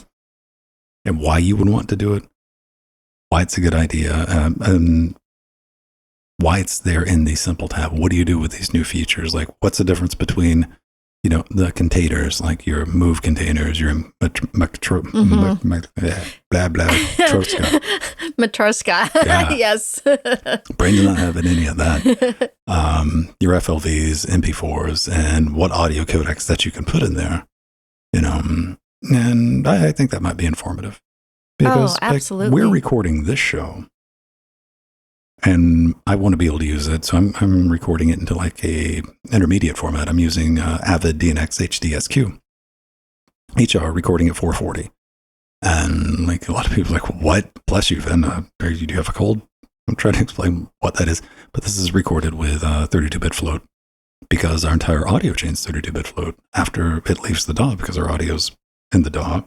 And why you would want to do it, why it's a good idea. And why it's there in the simple tab. What do you do with these new features? Like, what's the difference between, the containers, like your move containers, your blah, blah, Troska. Matroska. Yeah. Yes. Brain does not have any of that. Your FLVs, MP4s, and what audio codecs that you can put in there, and I think that might be informative. Because absolutely. we're recording this show and I want to be able to use it. So I'm recording it into like a intermediate format. I'm using Avid DNX HDSQ. HR recording at 440. And like a lot of people are like, what? Bless you, Vin. Do you have a cold? I'm trying to explain what that is. But this is recorded with 32-bit float because our entire audio chain is 32-bit float after it leaves the DAW, because our audio's in the DAW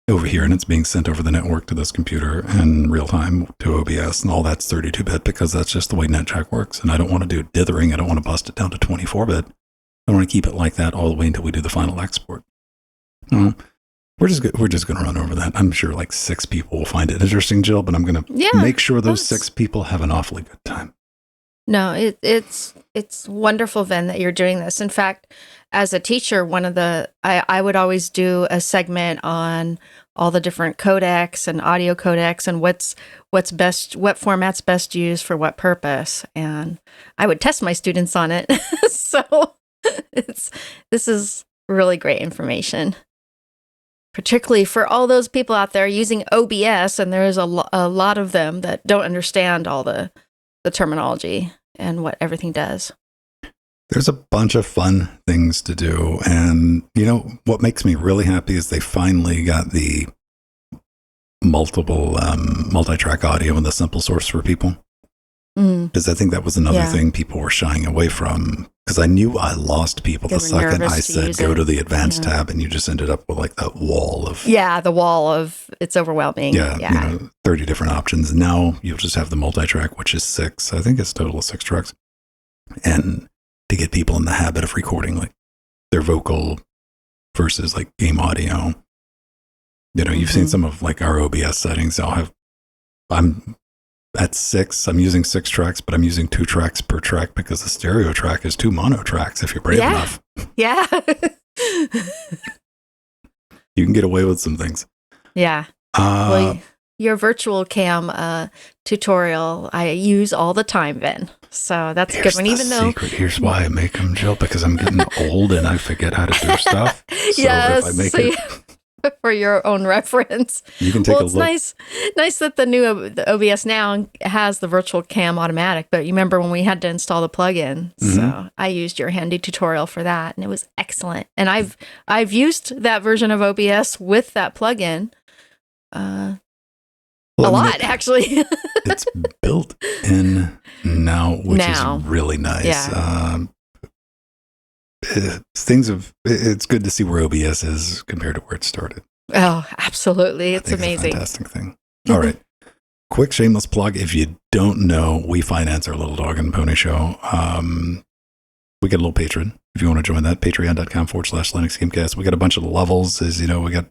over here and it's being sent over the network to this computer in real time to OBS, and all that's 32-bit because that's just the way NetJack works. And I don't want to do dithering. I don't want to bust it down to 24-bit. I want to keep it like that all the way until we do the final export. We're just going to run over that. I'm sure like 6 people will find it interesting, Jill, but I'm going to make sure those 6 people have an awfully good time. No, it's wonderful, Vin, that you're doing this. In fact, as a teacher, I would always do a segment on all the different codecs and audio codecs and what's best, what format's best used for what purpose, and I would test my students on it. So this is really great information, particularly for all those people out there using OBS, and there is a lot of them that don't understand all the terminology and what everything does. There's a bunch of fun things to do. And, what makes me really happy is they finally got the multiple multi-track audio in the simple source for people. Because I think that was another thing people were shying away from. Because I knew I lost people the second I said go to the advanced tab, and you just ended up with like that wall of... Yeah, the wall of it's overwhelming. Yeah. 30 different options. Now you'll just have the multi-track, which is 6. I think it's a total of 6 tracks. And to get people in the habit of recording like their vocal versus like game audio. You've seen some of like our OBS settings. I'm at 6. I'm using 6 tracks, but I'm using 2 tracks per track because the stereo track is 2 mono tracks if you're brave enough. Yeah. You can get away with some things. Yeah. Your virtual cam tutorial I use all the time, Vin. So that's a good one. Even though here's why I make them, Jill, because I'm getting old and I forget how to do stuff. So if I make it for your own reference, you can take a look. It's nice that the OBS now has the virtual cam automatic. But you remember when we had to install the plugin? So I used your handy tutorial for that, and it was excellent. And I've used that version of OBS with that plugin. A lot, actually. It's built in now, which is really nice. Yeah. It's good to see where OBS is compared to where it started. Oh, absolutely. It's amazing. It's a fantastic thing. All right. Quick shameless plug. If you don't know, we finance our Little Dog and Pony show. We get a little Patreon. If you want to join that, patreon.com/Linux Gamecast. We got a bunch of levels. We got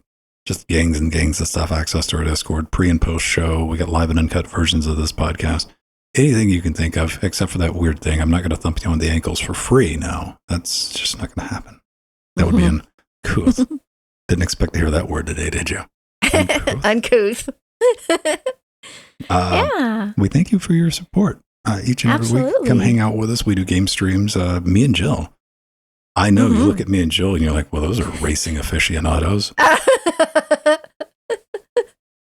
just gangs and gangs of stuff, access to our Discord, pre and post show. We got live and uncut versions of this podcast. Anything you can think of, except for that weird thing. I'm not going to thump you on the ankles for free now. That's just not going to happen. That would be uncouth. Didn't expect to hear that word today, did you? Uncouth. We thank you for your support. Each and every week, come hang out with us. We do game streams. Me and Jill. I know you look at me and Jill and you're like, well, those are racing aficionados.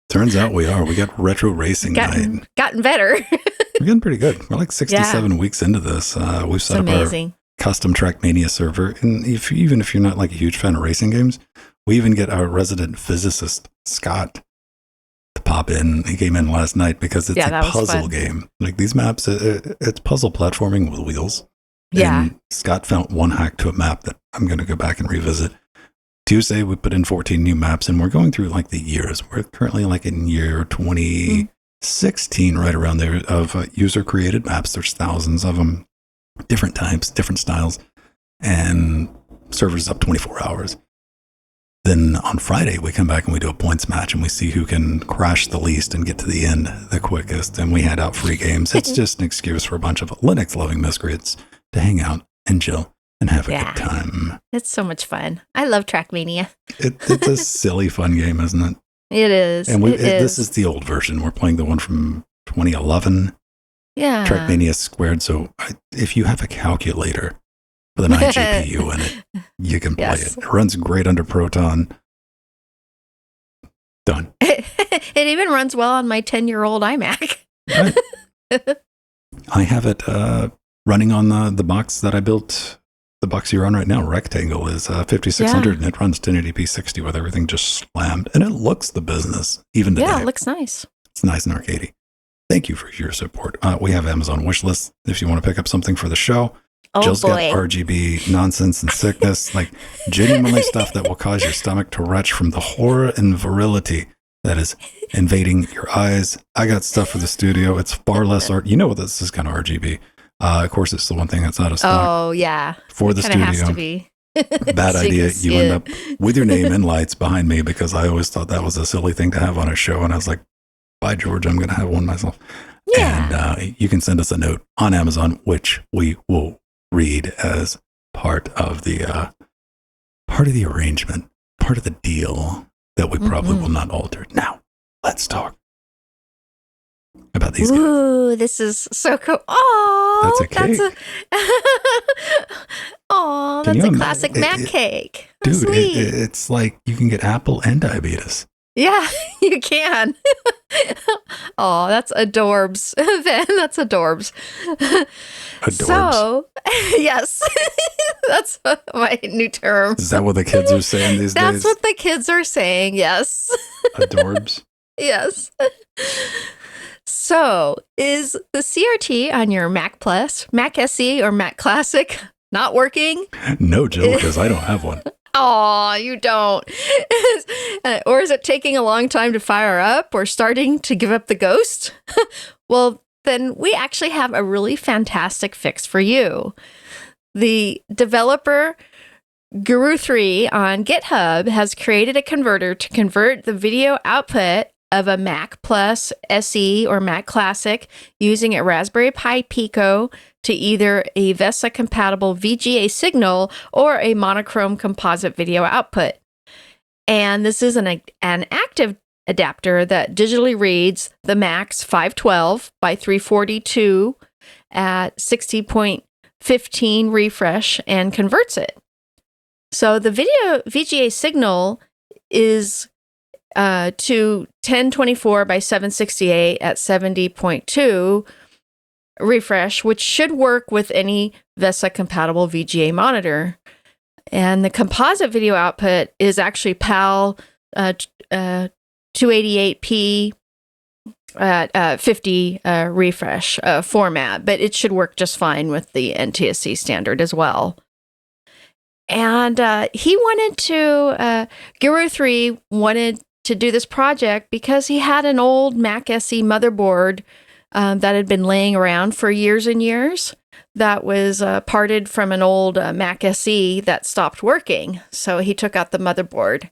Turns out we are. We got retro racing night. Gotten better. We're getting pretty good. We're like 67 weeks into this. We've set up our custom Trackmania server. And even if you're not like a huge fan of racing games, we even get our resident physicist, Scott, to pop in. He came in last night because it's a puzzle game. Like these maps, it's puzzle platforming with wheels. Yeah. And Scott found one hack to a map that I'm going to go back and revisit. Tuesday, we put in 14 new maps, and we're going through like the years. We're currently like in year 2016, right around there, of user-created maps. There's thousands of them, different types, different styles, and servers up 24 hours. Then on Friday, we come back and we do a points match and we see who can crash the least and get to the end the quickest. And we hand out free games. It's just an excuse for a bunch of Linux-loving miscreants to hang out and chill and have a good time. It's so much fun. I love Trackmania. It's a silly, fun game, isn't it? It is. And this is the old version. We're playing the one from 2011. Yeah. Trackmania squared. So if you have a calculator with an iGPU in it, you can play it. It runs great under Proton. Done. It even runs well on my 10-year-old iMac. Right. I have it running on the box that I built. The box you're on right now, Rectangle, is 5600 and it runs 1080p 60 with everything just slammed. And it looks the business even today. Yeah, it looks nice. It's nice and arcadey. Thank you for your support. We have Amazon wish lists if you want to pick up something for the show. Jill's got RGB nonsense and sickness, like genuinely stuff that will cause your stomach to retch from the horror and virility that is invading your eyes. I got stuff for the studio. It's far less art. You know what this is kind of RGB. Of course, it's the one thing that's out of stock. Oh, yeah. For the studio. Has to be. Bad idea. You end up with your name and lights behind me because I always thought that was a silly thing to have on a show. And I was like, by George, I'm going to have one myself. Yeah. And you can send us a note on Amazon, which we will read as part of the arrangement, part of the deal that we probably will not alter. Now, let's talk about these guys. Ooh, this is so cool. Oh, that's a cake. That's a classic Mac cake. Dude, it's like you can get apple and diabetes. Yeah, you can. Oh, that's adorbs. Ben, that's adorbs. Adorbs. So, yes, that's my new term. Is that what the kids are saying these days? That's what the kids are saying, yes. Adorbs? Yes. So, is the CRT on your Mac Plus, Mac SE, or Mac Classic not working? No, Jill, because I don't have one. Oh, you don't. Or is it taking a long time to fire up or starting to give up the ghost? Well, then we actually have a really fantastic fix for you. The developer Guru3 on GitHub has created a converter to convert the video output of a Mac Plus SE or Mac Classic using a Raspberry Pi Pico to either a VESA-compatible VGA signal or a monochrome composite video output. And this is an active adapter that digitally reads the Mac's 512 by 342 at 60.15 refresh and converts it. So the video VGA signal is to 1024 by 768 at 70.2 refresh, which should work with any VESA-compatible VGA monitor. And the composite video output is actually PAL 288p at 50 refresh format, but it should work just fine with the NTSC standard as well. And he wanted to, Guru3 wanted to do this project because he had an old Mac SE motherboard that had been laying around for years and years that was parted from an old Mac SE that stopped working. So he took out the motherboard.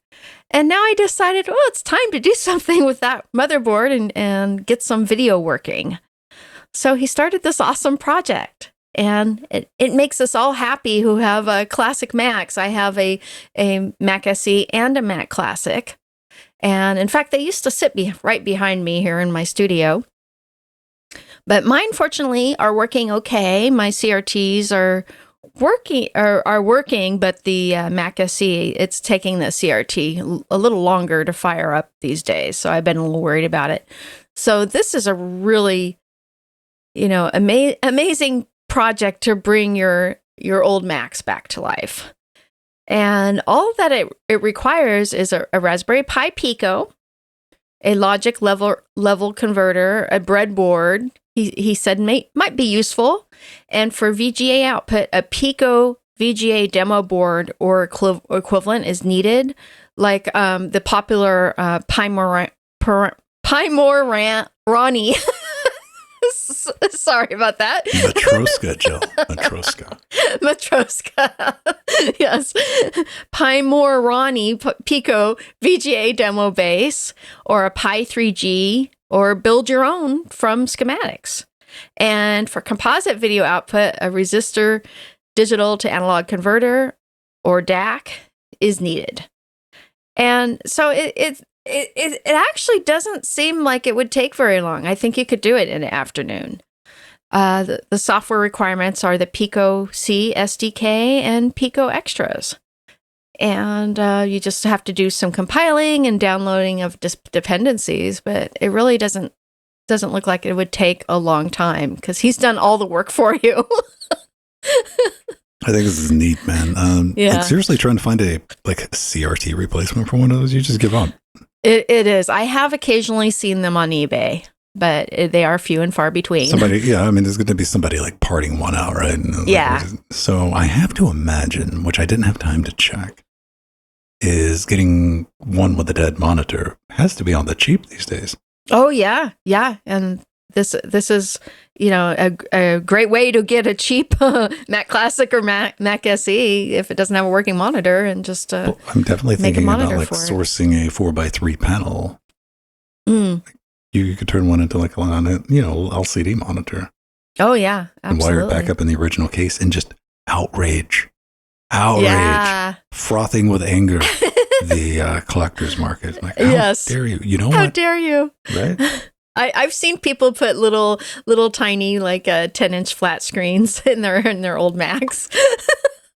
And now he decided, oh, it's time to do something with that motherboard and get some video working. So he started this awesome project. And it makes us all happy who have classic Macs. I have a Mac SE and a Mac Classic. And in fact, they used to sit right behind me here in my studio. But mine, fortunately, are working okay. My CRTs are working, but the Mac SE, it's taking the CRT a little longer to fire up these days. So I've been a little worried about it. So this is a really, amazing project to bring your old Macs back to life. And all that it requires is a Raspberry Pi Pico, a logic level converter, a breadboard. He said might be useful, and for VGA output, a Pico VGA demo board or equivalent is needed, like the popular Pi Rani Sorry about that. Matroska, Jill. Matroska. Matroska. Yes. Pi-More Ronnie Pico VGA demo bass, or a Pi 3G, or build your own from schematics. And for composite video output, a resistor digital to analog converter, or DAC, is needed. And so it actually doesn't seem like it would take very long. I think you could do it in an afternoon. The software requirements are the Pico C SDK and Pico Extras. And you just have to do some compiling and downloading of dependencies, but it really doesn't look like it would take a long time because he's done all the work for you. I think this is neat, man. Like, seriously, trying to find a CRT replacement for one of those, you just give up. It is. I have occasionally seen them on eBay, but they are few and far between. There's going to be somebody like parting one out, right? Yeah. So I have to imagine, which I didn't have time to check, is getting one with a dead monitor has to be on the cheap these days. Oh yeah, and this is a great way to get a cheap Mac Classic or Mac SE if it doesn't have a working monitor, and just I'm definitely thinking about sourcing a 4x3 panel. You could turn one into like a LCD monitor. Oh yeah, absolutely. And wire it back up in the original case and just outrage, frothing with anger the collector's market. Like, how dare you? You know how what? dare you? Right. I've seen people put little tiny 10-inch flat screens in their old Macs.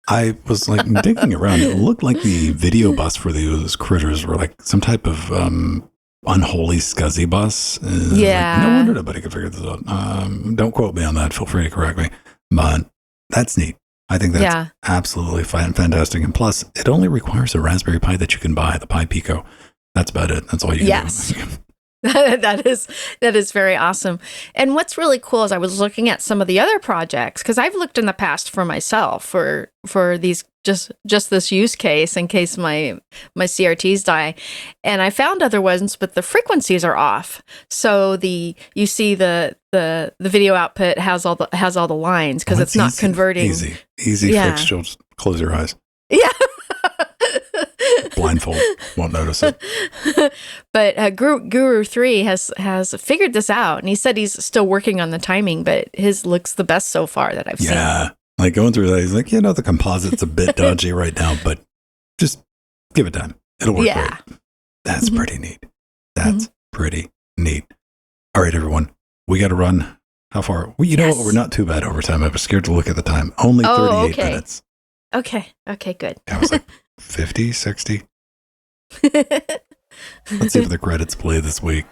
I was like digging around. It looked like the video bus for those critters were like some type of unholy SCSI bus. No wonder nobody could figure this out. Don't quote me on that. Feel free to correct me. But that's neat. I think that's absolutely fantastic. And plus, it only requires a Raspberry Pi that you can buy, the Pi Pico. That's about it. That's all you can do. That is very awesome. And what's really cool is I was looking at some of the other projects, because I've looked in the past for myself for these just this use case in case my CRTs die, and I found other ones, but the frequencies are off. So you see the video output has all the lines because it's not converting. Easy fix. Just close your eyes. Yeah. Blindfold, won't notice it. But Guru 3 has figured this out, and he said he's still working on the timing, but his looks the best so far that I've seen. Yeah, like going through that, he's like, the composite's a bit dodgy right now, but just give it time. It'll work great. That's pretty neat. That's pretty neat. All right, everyone, we got to run. How far? Well, you know what? We're not too bad over time. I was scared to look at the time. Only 38 minutes. Okay, good. I was like 50, 60. Let's see if the credits play this week.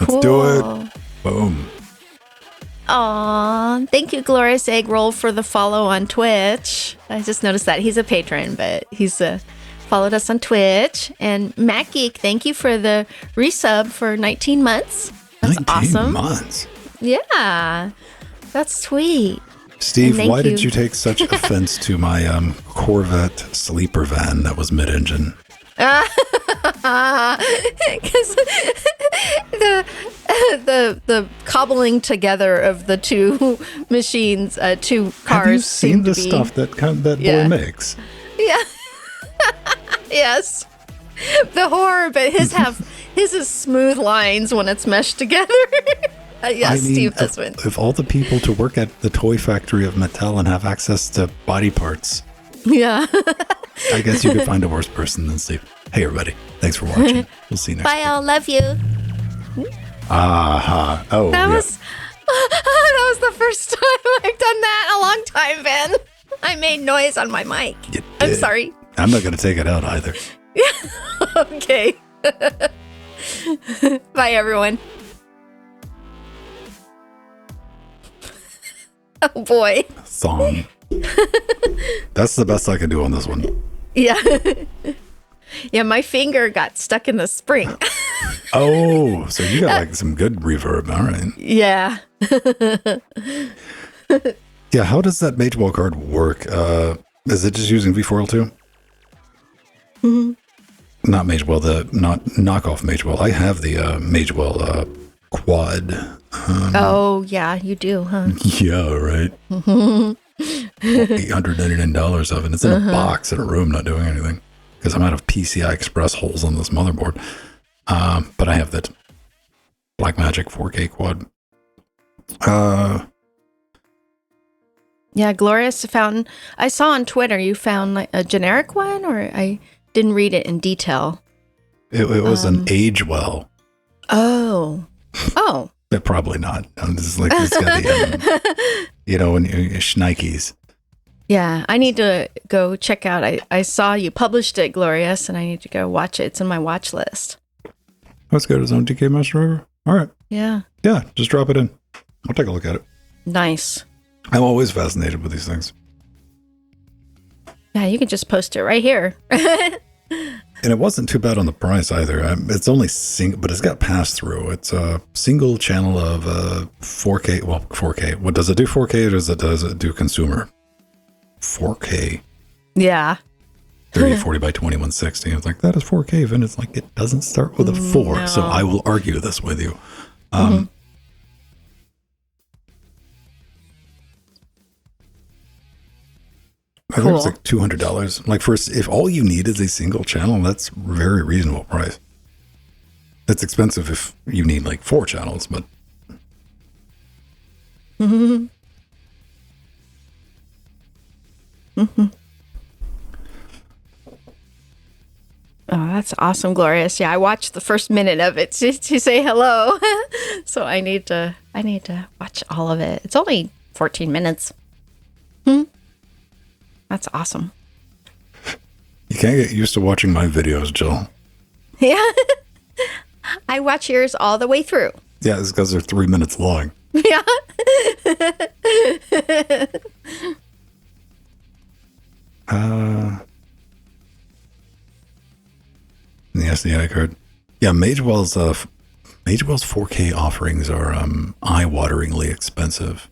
Let's do it. Boom. Aw, thank you, Glorious Egg Roll, for the follow on Twitch. I just noticed that he's a patron, but he's followed us on Twitch. And Matt Geek, thank you for the resub for 19 months. That's 19 awesome. months. Yeah, that's sweet. Steve, why did you take such offense to my Corvette sleeper van that was mid-engine? Because the cobbling together of the two machines, two cars. Have you seen the stuff that boy makes? Yeah. Yes. The horror, but his is smooth lines when it's meshed together. Yes, Steve Husband. If all the people to work at the toy factory of Mattel and have access to body parts, I guess you could find a worse person than Steve. Hey, everybody. Thanks for watching. We'll see you next Bye, all. Love you. Aha. Oh, that was the first time I've done that in a long time, Ben. I made noise on my mic. I'm sorry. I'm not going to take it out either. Okay. Bye, everyone. Oh, boy. Song. That's the best I can do on this one. Yeah. Yeah, my finger got stuck in the spring. Oh, so you got like some good reverb. All right. Yeah. Yeah, how does that Magewell card work? Is it just using V4L2? Mm-hmm. Not Magewell, not knockoff Magewell. I have the Magewell quad Oh, yeah, you do, huh? Yeah, right. $899 of it. It's in a box in a room, not doing anything because I'm out of PCI Express holes on this motherboard. But I have that Blackmagic 4K quad. Yeah, Glorious found. I saw on Twitter you found like a generic one, or I didn't read it in detail. It was an age well. Oh. Probably not. This is like it's got the, when Schnikes. Yeah, I need to go check out. I saw you published it, Glorious, and I need to go watch it. It's in my watch list. Let's go to his own DK Master Driver. All right. Yeah. Yeah, just drop it in. I'll take a look at it. Nice. I'm always fascinated with these things. Yeah, you can just post it right here. And it wasn't too bad on the price either. It's only but it's got pass through. It's a single channel of 4K. Well, 4K. What does it do? 4K, or does it do consumer? 4K. Yeah. 3040 by 2160. I was like, that is 4K, and it's like it doesn't start with a 4. No. So I will argue this with you. I think it's like $200. Like if all you need is a single channel, that's a very reasonable price. It's expensive if you need like 4 channels, but. Oh, that's awesome, Glorious. Yeah, I watched the first minute of it to say hello. So I need to watch all of it. It's only 14 minutes. That's awesome. You can't get used to watching my videos, Jill. Yeah. I watch yours all the way through. Yeah, it's because they're 3 minutes long. Yeah. The SDI card. Yeah, Magewell's 4K offerings are eye-wateringly expensive.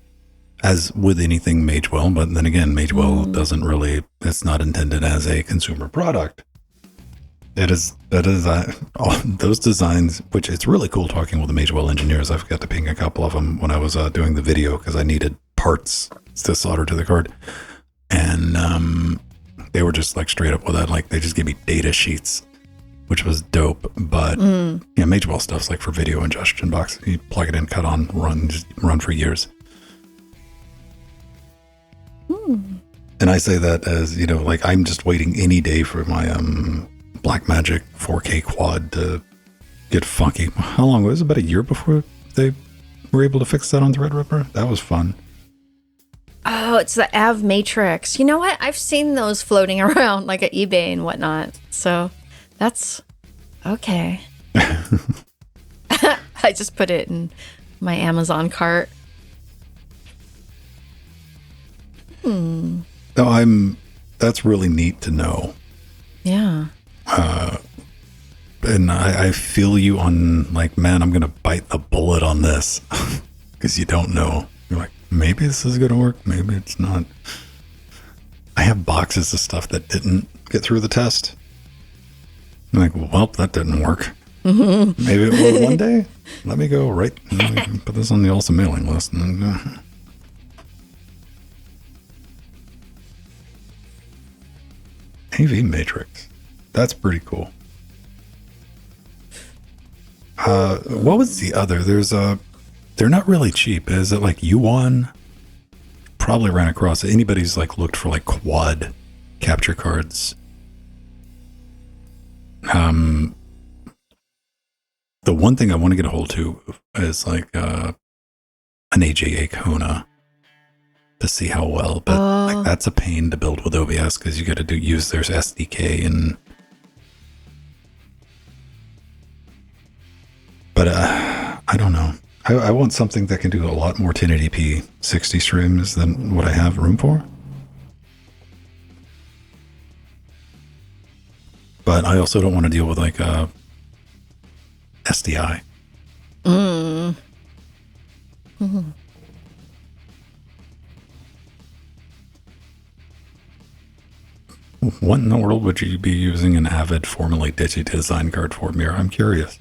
As with anything Magewell, but then again, Magewell doesn't really, it's not intended as a consumer product. That is those designs, which it's really cool talking with the Magewell engineers. I've got to ping a couple of them when I was doing the video because I needed parts to solder to the card. And they were just like straight up with that. Like they just gave me data sheets, which was dope. But yeah, Magewell stuff's like for video ingestion box. You plug it in, cut on, run for years. And I say that as, like I'm just waiting any day for my Blackmagic 4K quad to get funky. How long was it? About a year before they were able to fix that on Threadripper? That was fun. Oh, it's the Av Matrix. You know what? I've seen those floating around like at eBay and whatnot. So that's okay. I just put it in my Amazon cart. No, that's really neat to know. Yeah. And I feel you on like, man, I'm going to bite the bullet on this because you don't know. You're like, maybe this is going to work. Maybe it's not. I have boxes of stuff that didn't get through the test. I'm like, well, that didn't work. Maybe it will one day. Let me go put this on the awesome mailing list. And then, AV Matrix. That's pretty cool. What was the other? They're not really cheap. Is it like U1? Probably ran across it. Anybody's like looked for like quad capture cards. The one thing I want to get a hold to is like an AJA Kona to see how well, but like that's a pain to build with OBS because you got to use their SDK but I don't know. I want something that can do a lot more 1080p 60 streams than what I have room for. But I also don't want to deal with like SDI. What in the world would you be using an Avid formerly Digi-Design card for, Mira? I'm curious.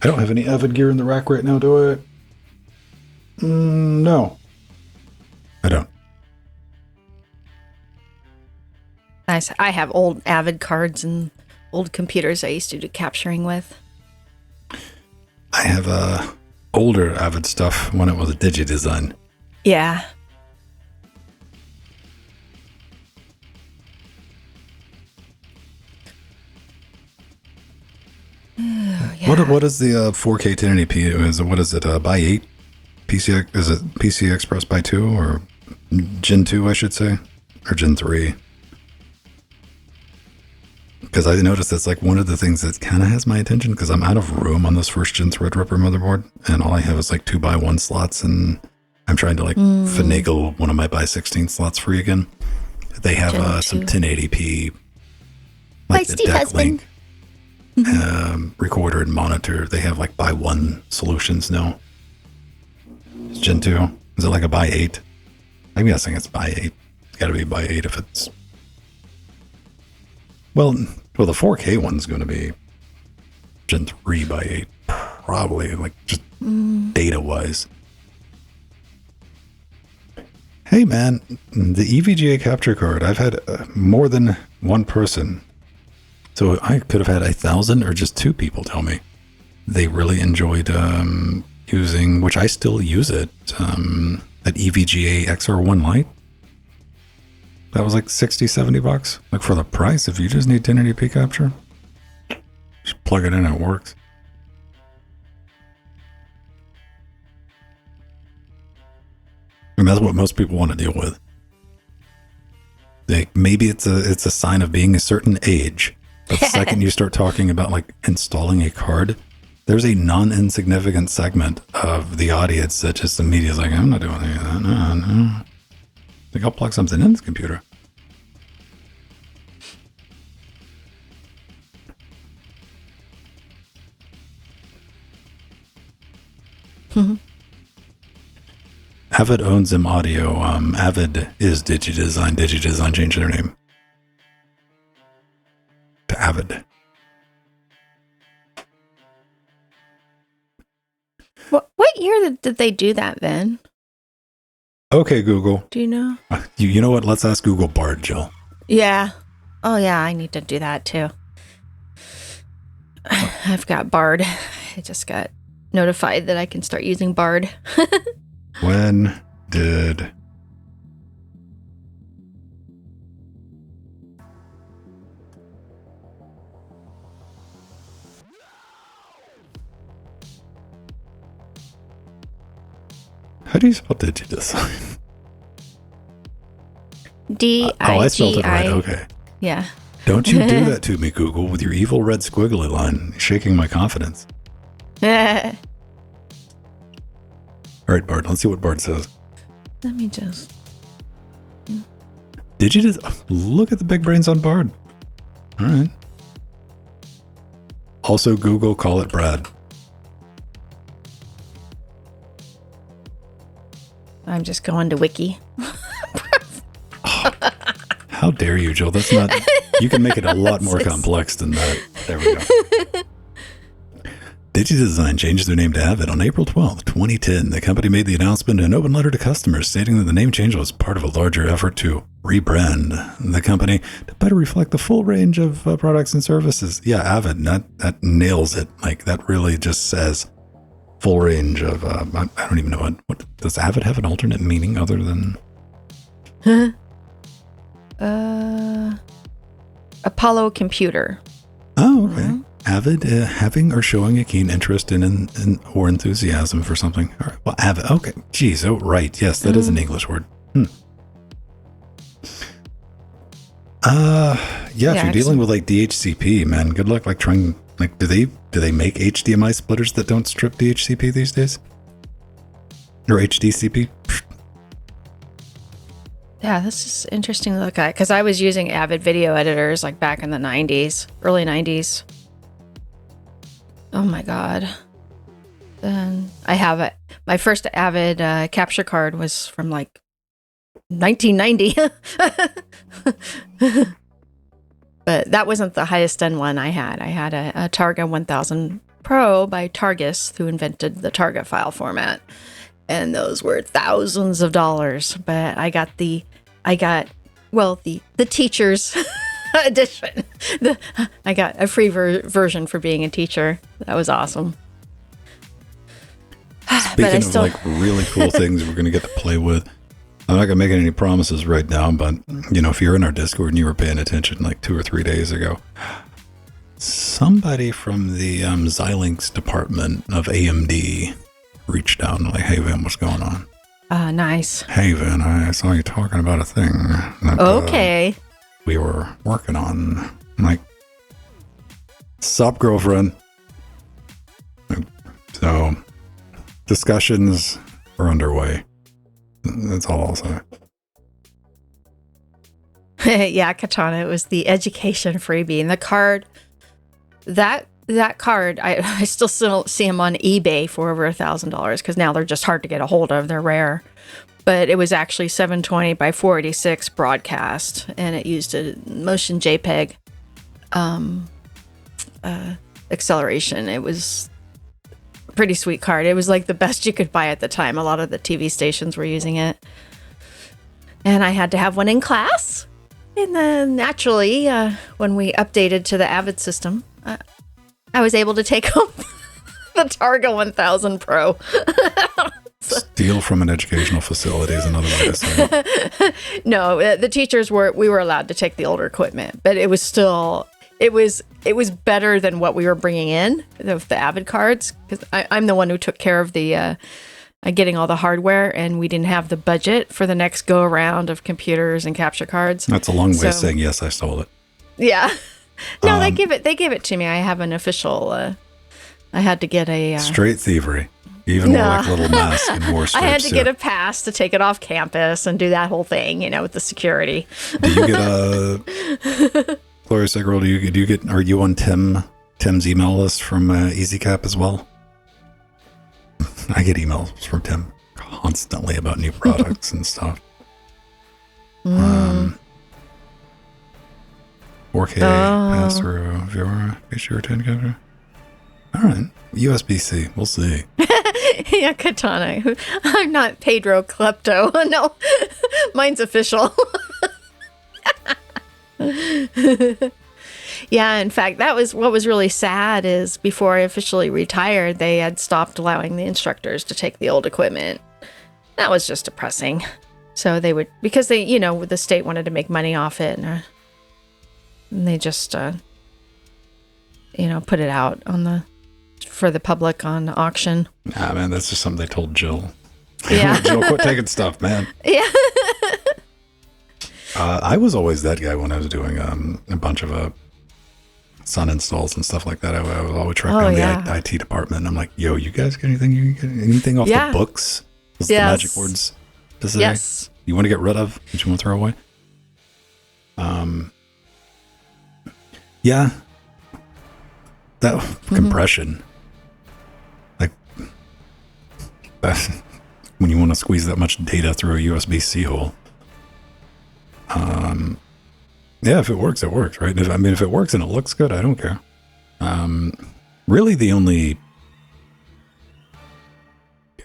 I don't have any Avid gear in the rack right now, do I? No. I don't. Nice. I have old Avid cards and old computers I used to do capturing with. I have older Avid stuff when it was a DigiDesign. Yeah. Yeah. What is the 4K 1080p? What is it? By 8 PCI? Is it PCI Express by 2 or Gen 2? I should say, or Gen 3? Because I noticed that's like one of the things that kind of has my attention. Because I'm out of room on this first Gen Threadripper motherboard, and all I have is like 2x1 slots, and I'm trying to like finagle one of my by 16 slots free again. They have some 1080p, like the deck link. Recorder and monitor. They have like by 1 solutions now. It's Gen 2. Is it like a by 8? I'm guessing it's by 8. It's got to be by 8 if it's. Well, the 4K one's going to be Gen 3 by 8, probably, like just data wise. Hey man, the EVGA capture card. I've had more than one person. So I could have had 1,000 or just 2 people tell me they really enjoyed using, which I still use it, that EVGA XR1 Lite. That was like $60-$70. Like for the price, if you just need 1080p capture, just plug it in and it works. And that's what most people want to deal with. Like maybe it's a sign of being a certain age. But the second you start talking about like installing a card, there's a non-insignificant segment of the audience that just immediately is like, I'm not doing any of that. No. I think I'll plug something in this computer. Avid owns them audio. Avid is DigiDesign. DigiDesign changed their name to Avid. What year did they do that, Vin? Okay, Google. Do you know? You know what? Let's ask Google Bard, Jill. Yeah. Oh, yeah. I need to do that too. I've got Bard. I just got notified that I can start using Bard. When did how do you spell DigiDesign? DIGI. Oh, I spelled it right. Okay. Yeah. Don't you do that to me, Google, with your evil red squiggly line, shaking my confidence. All right, Bard. Let's see what Bard says. Let me just. Look at the big brains on Bard. All right. Also, Google, call it Brad. I'm just going to Wiki. Oh, how dare you, Jill? That's not. You can make it a lot more complex than that. There we go. DigiDesign changed their name to Avid on April 12, 2010. The company made the announcement in an open letter to customers stating that the name change was part of a larger effort to rebrand the company to better reflect the full range of products and services. Yeah, Avid, that nails it. Like, that really just says full range of, I don't even know what does Avid have an alternate meaning other than? Apollo computer. Oh, okay. Avid, having or showing a keen interest in or enthusiasm for something. All right. Well, avid. Okay. Geez. Oh, right. Yes, that is an English word. Yeah, if you're dealing with like DHCP, man, good luck. Like trying. Like, do they make HDMI splitters that don't strip DHCP these days? Or HDCP? Yeah, this is interesting to look at because I was using Avid video editors like back in the 90s, early 90s. Oh my God. Then I have it. My first Avid capture card was from like 1990. But that wasn't the highest end one I had. I had a Targa 1000 Pro by Targus, who invented the target file format. And those were thousands of dollars. But I got the teacher's edition. I got a free version for being a teacher. That was awesome. Speaking of like really cool things we're going to get to play with, I'm not going to make any promises right now, but if you're in our Discord and you were paying attention like 2 or 3 days ago, somebody from the Xilinx department of AMD reached out and like, hey, Vin, what's going on? Nice. Hey, Vin, I saw you talking about a thing that okay. We were working on. I'm like, sup, girlfriend? So, discussions are underway. That's all I'll say. Yeah, Katana, it was the education freebie. And the card, that card, I still see them on eBay for over $1,000 because now they're just hard to get a hold of. They're rare. But it was actually 720 by 486 broadcast, and it used a motion JPEG acceleration. It was a pretty sweet card. It was like the best you could buy at the time. A lot of the TV stations were using it. And I had to have one in class. And then naturally, when we updated to the Avid system, I was able to take home the Targa 1000 Pro. Steal from an educational facility is another way to say it. No, the teachers we were allowed to take the older equipment, but it was still, it was better than what we were bringing in, the Avid cards, because I'm the one who took care of the getting all the hardware, and we didn't have the budget for the next go around of computers and capture cards. That's a long way of saying yes, I stole it. Yeah. No, they give it to me. I have an official. I had to get a straight thievery. Even more like Little Mask and more stripes. I had to get a pass to take it off campus and do that whole thing, with the security. Do you get a Gloria Segrel? Do you get? Are you on Tim's email list from EasyCap as well? I get emails from Tim constantly about new products and stuff. 4K pass-through viewer feature 10 capture. All right, USB-C. We'll see. Yeah, Katana. I'm not Pedro Klepto. No, mine's official. Yeah, in fact, that was what was really sad is before I officially retired, they had stopped allowing the instructors to take the old equipment. That was just depressing. So they would, because they, the state wanted to make money off it, and they just, put it out for the public on auction. Nah, man, that's just something they told Jill. Yeah. Jill, quit taking stuff, man. Yeah. I was always that guy when I was doing a bunch of Sun installs and stuff like that. I was always tracking the IT department. And I'm like, yo, you guys get anything? You get anything off the books? What's the magic words to say? Yes. You want to get rid of? That you want to throw away? Yeah. That compression. Like, when you want to squeeze that much data through a USB-C hole. Yeah, if it works, it works, right? If it works and it looks good, I don't care. Really the only...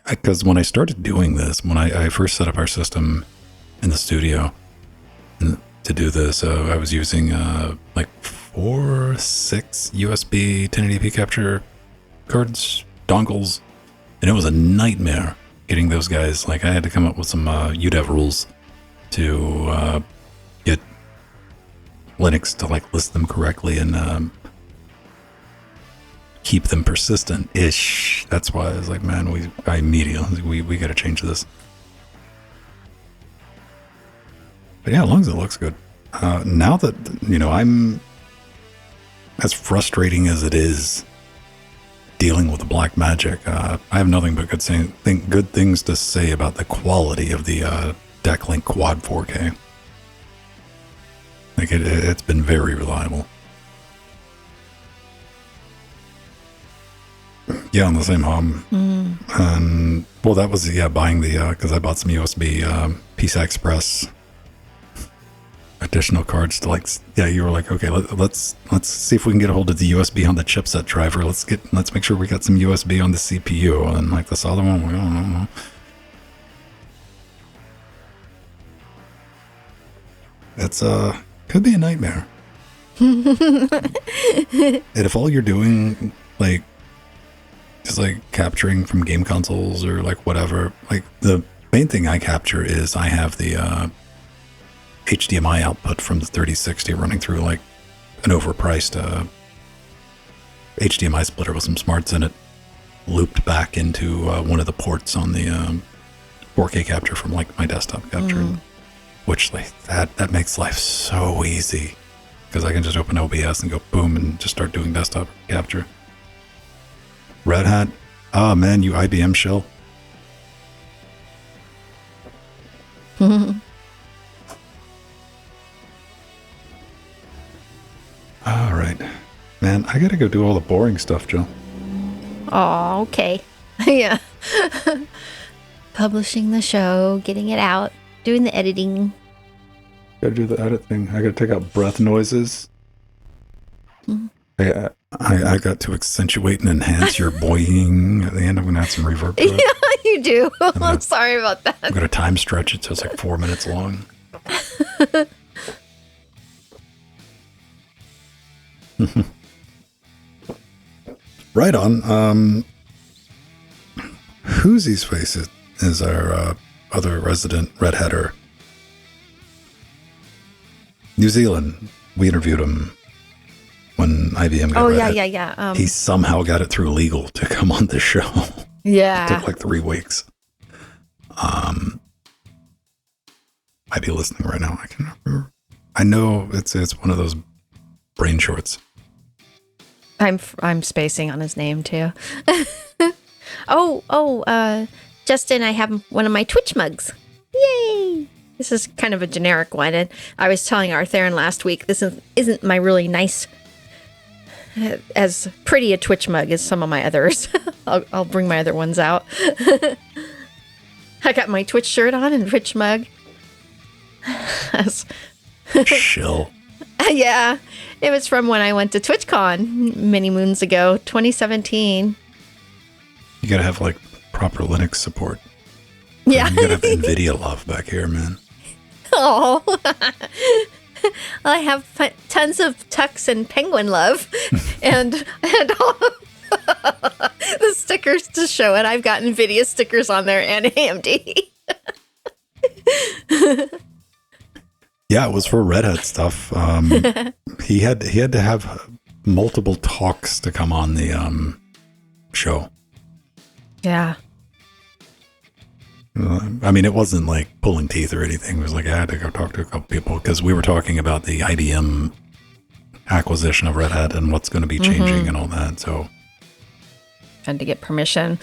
Because when I started doing this, when I first set up our system in the studio to do this, I was using like 6 USB 1080p capture cards, dongles, and it was a nightmare getting those guys. Like I had to come up with some UDEV rules to get Linux to like list them correctly and keep them persistent-ish. That's why I was like, man, we got to change this. But yeah, as long as it looks good. Now that, I'm as frustrating as it is dealing with the black magic, I have nothing but good things to say about the quality of the DeckLink Quad 4K. Like it's been very reliable. Yeah, on the same hub. And well, that was buying the because I bought some USB PCI Express additional cards to you were like, okay, let's see if we can get a hold of the USB on the chipset driver. Let's make sure we got some USB on the CPU, and like this other one, we don't know. It's could be a nightmare. And if all you're doing is capturing from game consoles or whatever, the main thing I capture is I have the HDMI output from the 3060 running through an overpriced HDMI splitter with some smarts in it, looped back into one of the ports on the 4K capture from my desktop capture, which that makes life so easy because I can just open OBS and go boom and just start doing desktop capture. Red Hat, oh man, you IBM shill. All right, man, I gotta go do all the boring stuff, Jill. Oh, okay. Yeah. Publishing the show, getting it out, doing the editing. Gotta do the edit thing. I gotta take out breath noises. I got to accentuate and enhance your boing at the end. I'm gonna add some reverb to it. Yeah, you do. I'm sorry about that. I'm gonna time stretch it so it's 4 minutes long. Right on. Who's Face is our other resident Red Hatter. New Zealand. We interviewed him when IBM got Red Hat. Yeah. He somehow got it through legal to come on the show. Yeah. It took 3 weeks. Might be listening right now. I can't remember. I know it's one of those brain shorts. I'm spacing on his name too. Justin, I have one of my Twitch mugs. Yay! This is kind of a generic one, and I was telling Arthurian last week this isn't my really nice, as pretty a Twitch mug as some of my others. I'll bring my other ones out. I got my Twitch shirt on and Twitch mug. Shill. Yeah, it was from when I went to TwitchCon many moons ago, 2017. You gotta have proper Linux support. Yeah. You gotta have NVIDIA love back here, man. Oh, I have tons of Tux and Penguin love, and all the stickers to show it. I've got NVIDIA stickers on there and AMD. Yeah, it was for Red Hat stuff. He had to have multiple talks to come on the show. Yeah. I mean, it wasn't pulling teeth or anything. It was I had to go talk to a couple people because we were talking about the IBM acquisition of Red Hat and what's going to be changing and all that. So, Had to get permission.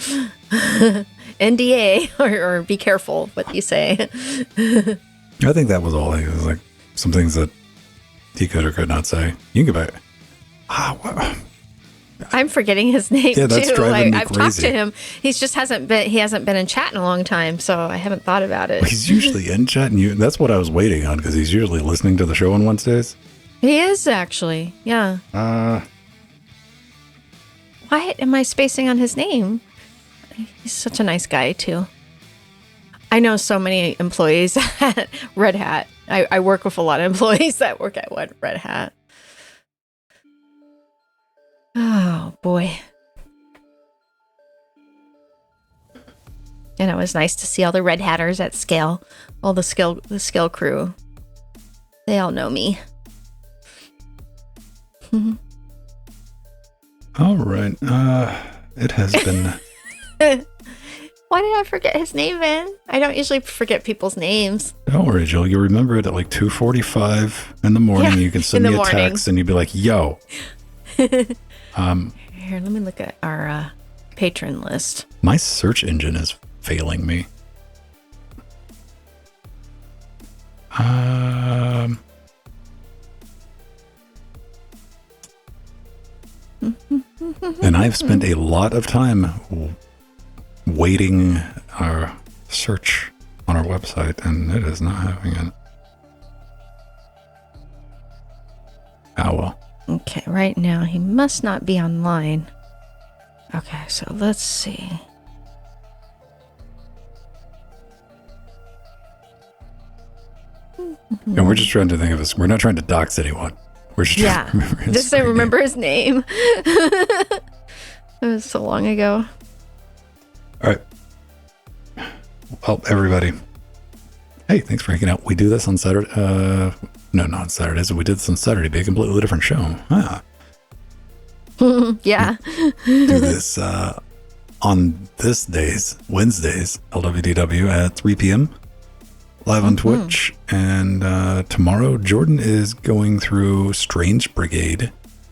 NDA or be careful what you say. I think that was all. It was some things that he could or could not say. You can go back. I'm forgetting his name Yeah, that's too. driving me I've crazy. talked to him. He hasn't been in chat in a long time, so I haven't thought about it. He's usually in chat, and that's what I was waiting on because he's usually listening to the show on Wednesdays. He is actually, yeah. Why am I spacing on his name? He's such a nice guy too. I know so many employees at Red Hat. I work with a lot of employees that work at Red Hat. Oh boy. And it was nice to see all the Red Hatters at scale. All the scale crew. They all know me. All right. It has been. Why did I forget his name, man? I don't usually forget people's names. Don't worry, Jill. You remember it at 2:45 in the morning. Yeah, you can send in me the a morning. text, and you'd be like, "Yo." Here, let me look at our patron list. My search engine is failing me. And I've spent a lot of time waiting our search on our website, and it is not having it. Oh, well. Okay, right now he must not be online. Okay, so let's see. And we're just trying to think of this. We're not trying to dox anyone. We're just trying to remember his just to screen remember name. his name. It was so long ago. All right. Well, everybody. Hey, thanks for hanging out. We do this on Saturday. No, not on Saturdays. We did this on Saturday. Be a completely different show. Yeah. Do this on this days, Wednesdays, LWDW at 3 p.m. live on Twitch. And tomorrow, Jordan is going through Strange Brigade. A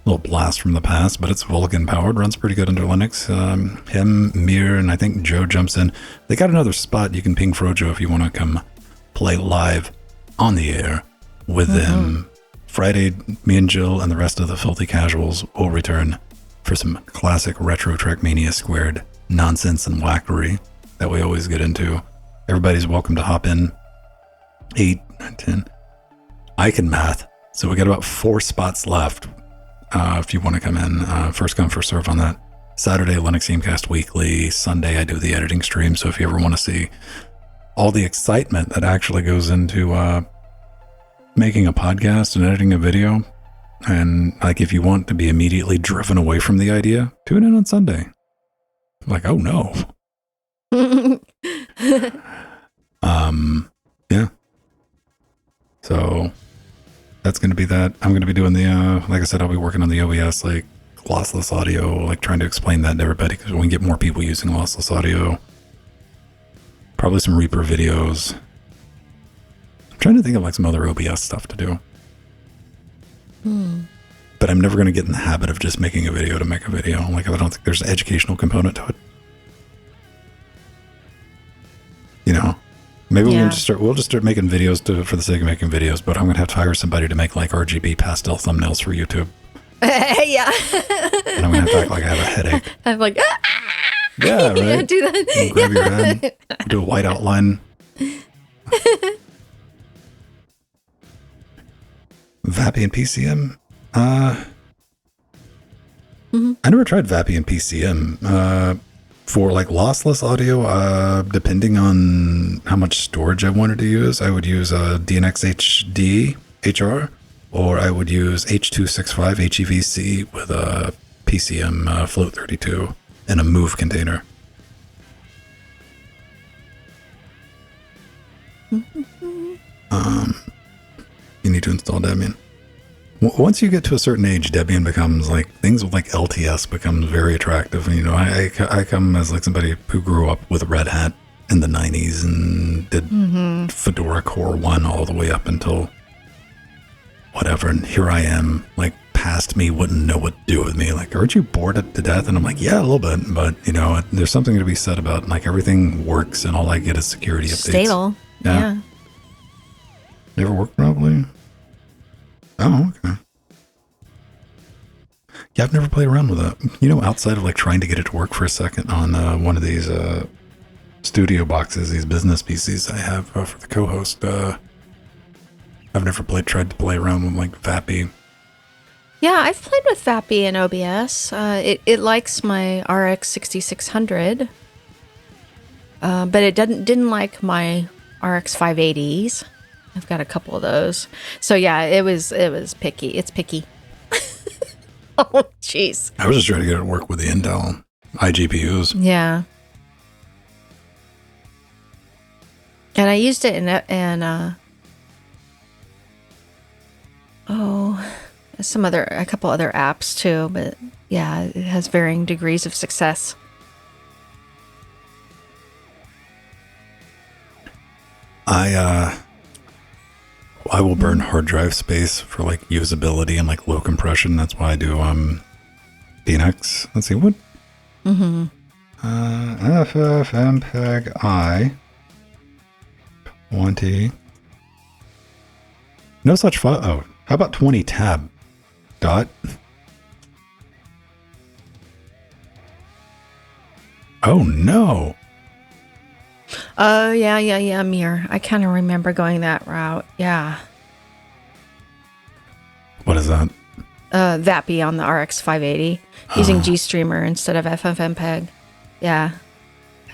little blast from the past, but it's Vulkan powered. Runs pretty good under Linux. Him, Mir, and I think Joe jumps in. They got another spot. You can ping Frojo if you want to come play live on the air with them. Friday, me and Jill and the rest of the Filthy Casuals will return for some classic retro Trackmania squared nonsense and wackery that we always get into. Everybody's welcome to hop in. 8, 9, 10. I can math. So we got about 4 spots left if you want to come in. First come, first serve on that. Saturday, Linux Gamecast Weekly. Sunday, I do the editing stream. So if you ever want to see all the excitement that actually goes into making a podcast and editing a video, and like if you want to be immediately driven away from the idea, tune in on Sunday. Like, oh no. Yeah. So that's going to be that. I'm going to be doing the, like I said, I'll be working on the OBS, like lossless audio, like trying to explain that to everybody because we can get more people using lossless audio. Probably some Reaper videos. I'm trying to think of like some other OBS stuff to do. But I'm never going to get in the habit of just making a video to make a video. Like, I don't think there's an educational component to it. You know, maybe we'll just start making videos for the sake of making videos, but I'm going to have to hire somebody to make like RGB pastel thumbnails for YouTube. Yeah. And I'm going to have to act like I have a headache. I'm like, Yeah, right? Yeah, do that. You grab your head, do a white outline. Vappy and PCM? I never tried Vappy and PCM. For like lossless audio, depending on how much storage I wanted to use, I would use DNX HD HR, or I would use H.265 HEVC with a PCM Float 32 in a Move container. You need to install Debian. Once you get to a certain age, Debian becomes like, things with like LTS becomes very attractive. And, you know, I come as like somebody who grew up with Red Hat in the 90s and did Fedora Core 1 all the way up until whatever. And here I am, like past me wouldn't know what to do with me. Like, aren't you bored to death? And I'm like, yeah, a little bit. But, you know, there's something to be said about like everything works and all I get is security updates. Stable. Yeah. Never worked properly? Oh, okay. Yeah, I've never played around with that. You know, outside of like trying to get it to work for a second on one of these studio boxes, these business PCs I have for the co-host, I've never tried to play around with like Vappy. Yeah, I've played with Vappy and OBS. It likes my RX 6600, but it didn't like my RX 580s. I've got a couple of those. So yeah, it was picky. It's picky. Oh, jeez. I was just trying to get it to work with the Intel iGPUs. Yeah. And I used it in a couple other apps too, but yeah, it has varying degrees of success. I will burn hard drive space for like usability and like low compression. That's why I do DNX. Let's see what. FFmpeg I 20. No such file. Oh, how about 20 tab dot? Oh no. Oh, yeah, Mir. I kind of remember going that route. Yeah. What is that? VAPI on the RX 580 using GStreamer instead of FFmpeg. Yeah,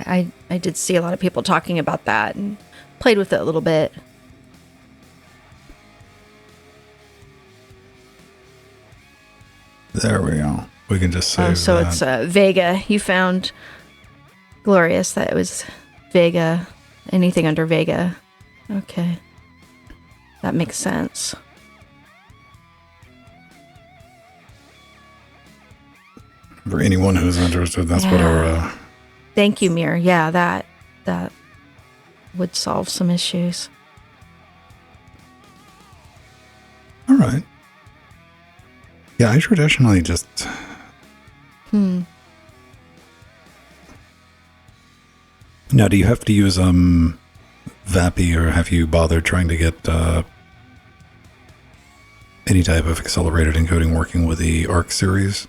I did see a lot of people talking about that and played with it a little bit. There we go. We can just save So that. it's Vega. You found glorious that it was Vega. Anything under Vega. Okay. That makes sense. For anyone who's interested, that's what our... Thank you, Mir. Yeah, that would solve some issues. All right. Yeah, I traditionally just... Now, do you have to use VAPI, or have you bothered trying to get any type of accelerated encoding working with the ARC series?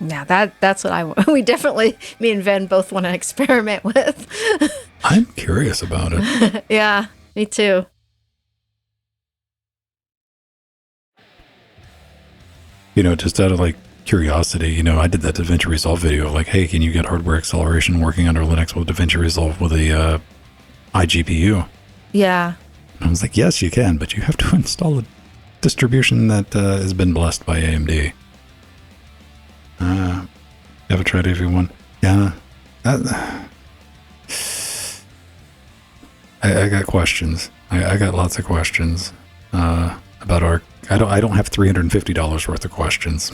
Yeah, that's what I want. We definitely, me and Ven both want to experiment with. I'm curious about it. Yeah, me too. You know, just out of like curiosity, you know, I did that DaVinci Resolve video of like, hey, can you get hardware acceleration working under Linux with DaVinci Resolve with a iGPU? Yeah. And I was like, yes, you can, but you have to install a distribution that has been blessed by AMD. You ever tried AV1? Yeah. I got questions. I got lots of questions about ARC. I don't have $350 worth of questions.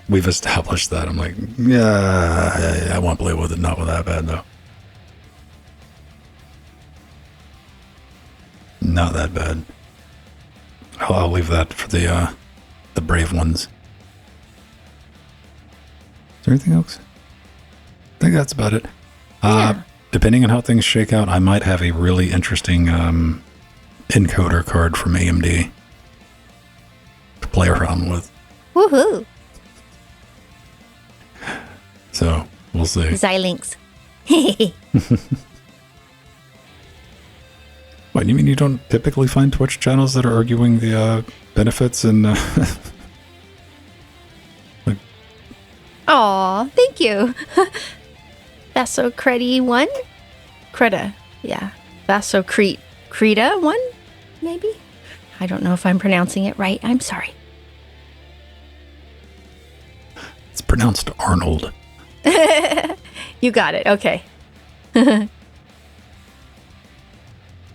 We've established that. I'm like, yeah, I won't play with it. Not with that bad though. Not that bad. I'll leave that for the brave ones. Is there anything else? I think that's about it. Yeah. Depending on how things shake out, I might have a really interesting encoder card from AMD to play around with. Woohoo! So we'll see. Xilinx. What, you mean you don't typically find Twitch channels that are arguing the benefits and Aw, thank you. Vaso Credi 1? Creta. Yeah. Vasocrete. Creta 1? Maybe? I don't know if I'm pronouncing it right. I'm sorry. it's pronounced Arnold. You got it. Okay.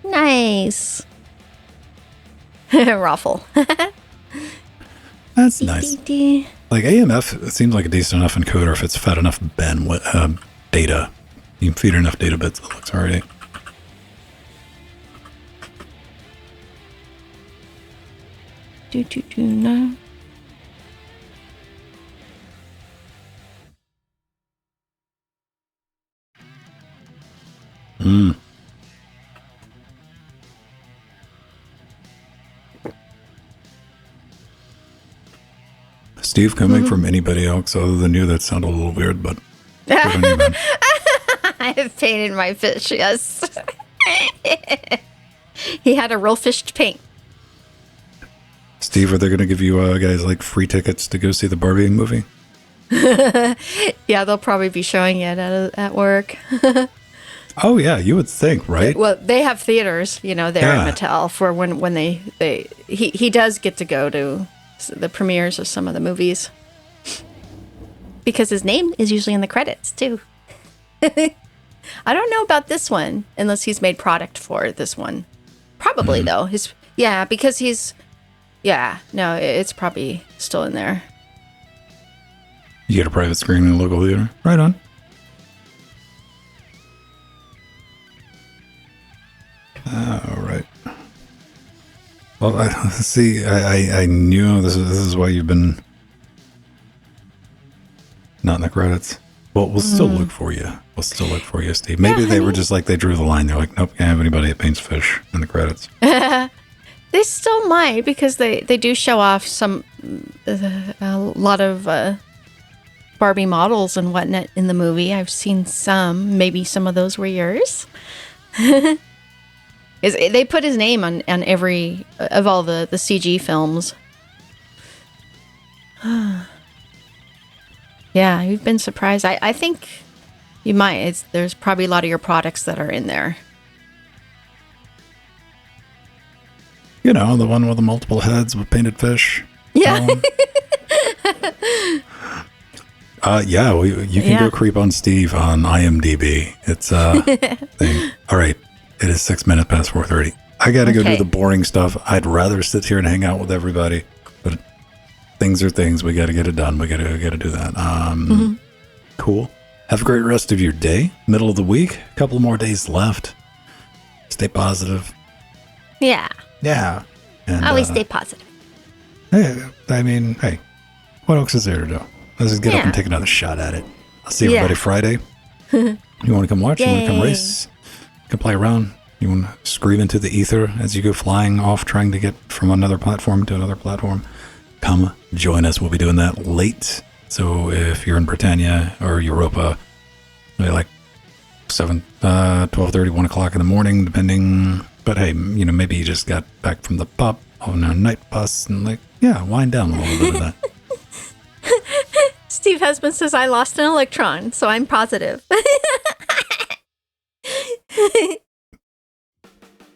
Nice. Raffle. That's nice. Like AMF, it seems like a decent enough encoder if it's fed enough bandwidth, data. You can feed enough data bits, it looks already. No. Steve, coming from anybody else other than you, that sounded a little weird, but good on you, man. I have painted my fish, yes. He had a real fish to paint. Steve, are they going to give you guys like free tickets to go see the Barbie movie? Yeah, they'll probably be showing it at work. Oh yeah, you would think, right? Well, they have theaters, there at Mattel for when he does get to go to the premieres of some of the movies. Because his name is usually in the credits, too. I don't know about this one, unless he's made product for this one. Probably, though. Because it's probably still in there. You get a private screen in a local theater? Right on. All right. Well, I knew this is why you've been not in the credits. Well, we'll still look for you. We'll still look for you, Steve. Maybe they were just like, they drew the line. They're like, nope, can't have anybody that paints fish in the credits. They still might, because they do show off a lot of Barbie models and whatnot in the movie. I've seen some. Maybe some of those were yours. They put his name on every of all the CG films. Yeah, you've been surprised. I think you might. There's probably a lot of your products that are in there. You know, the one with the multiple heads with painted fish. Yeah. Yeah, you can go creep on Steve on IMDb. It's a thing. All right, it is 6 minutes past 4:30. I got to go do the boring stuff. I'd rather sit here and hang out with everybody, but things are things. We got to get it done. We got to do that. Cool. Have a great rest of your day. Middle of the week. A couple more days left. Stay positive. Yeah. Yeah. And, Always stay positive. Hey, I mean, hey, what else is there to do? Let's just get up and take another shot at it. I'll see everybody Friday. You want to come watch? You want to come race? You can play around. You want to scream into the ether as you go flying off, trying to get from another platform to another platform? Come join us. We'll be doing that late. So if you're in Britannia or Europa, maybe like 12:30, 1 o'clock in the morning, depending. But hey, you know, maybe you just got back from the pub on a night bus and wind down a little bit of that. Steve Husband says I lost an electron, so I'm positive.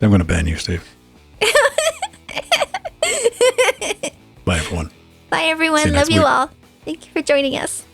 I'm going to ban you, Steve. Bye, everyone. Bye, everyone. See you Love next you week. all. Thank you for joining us.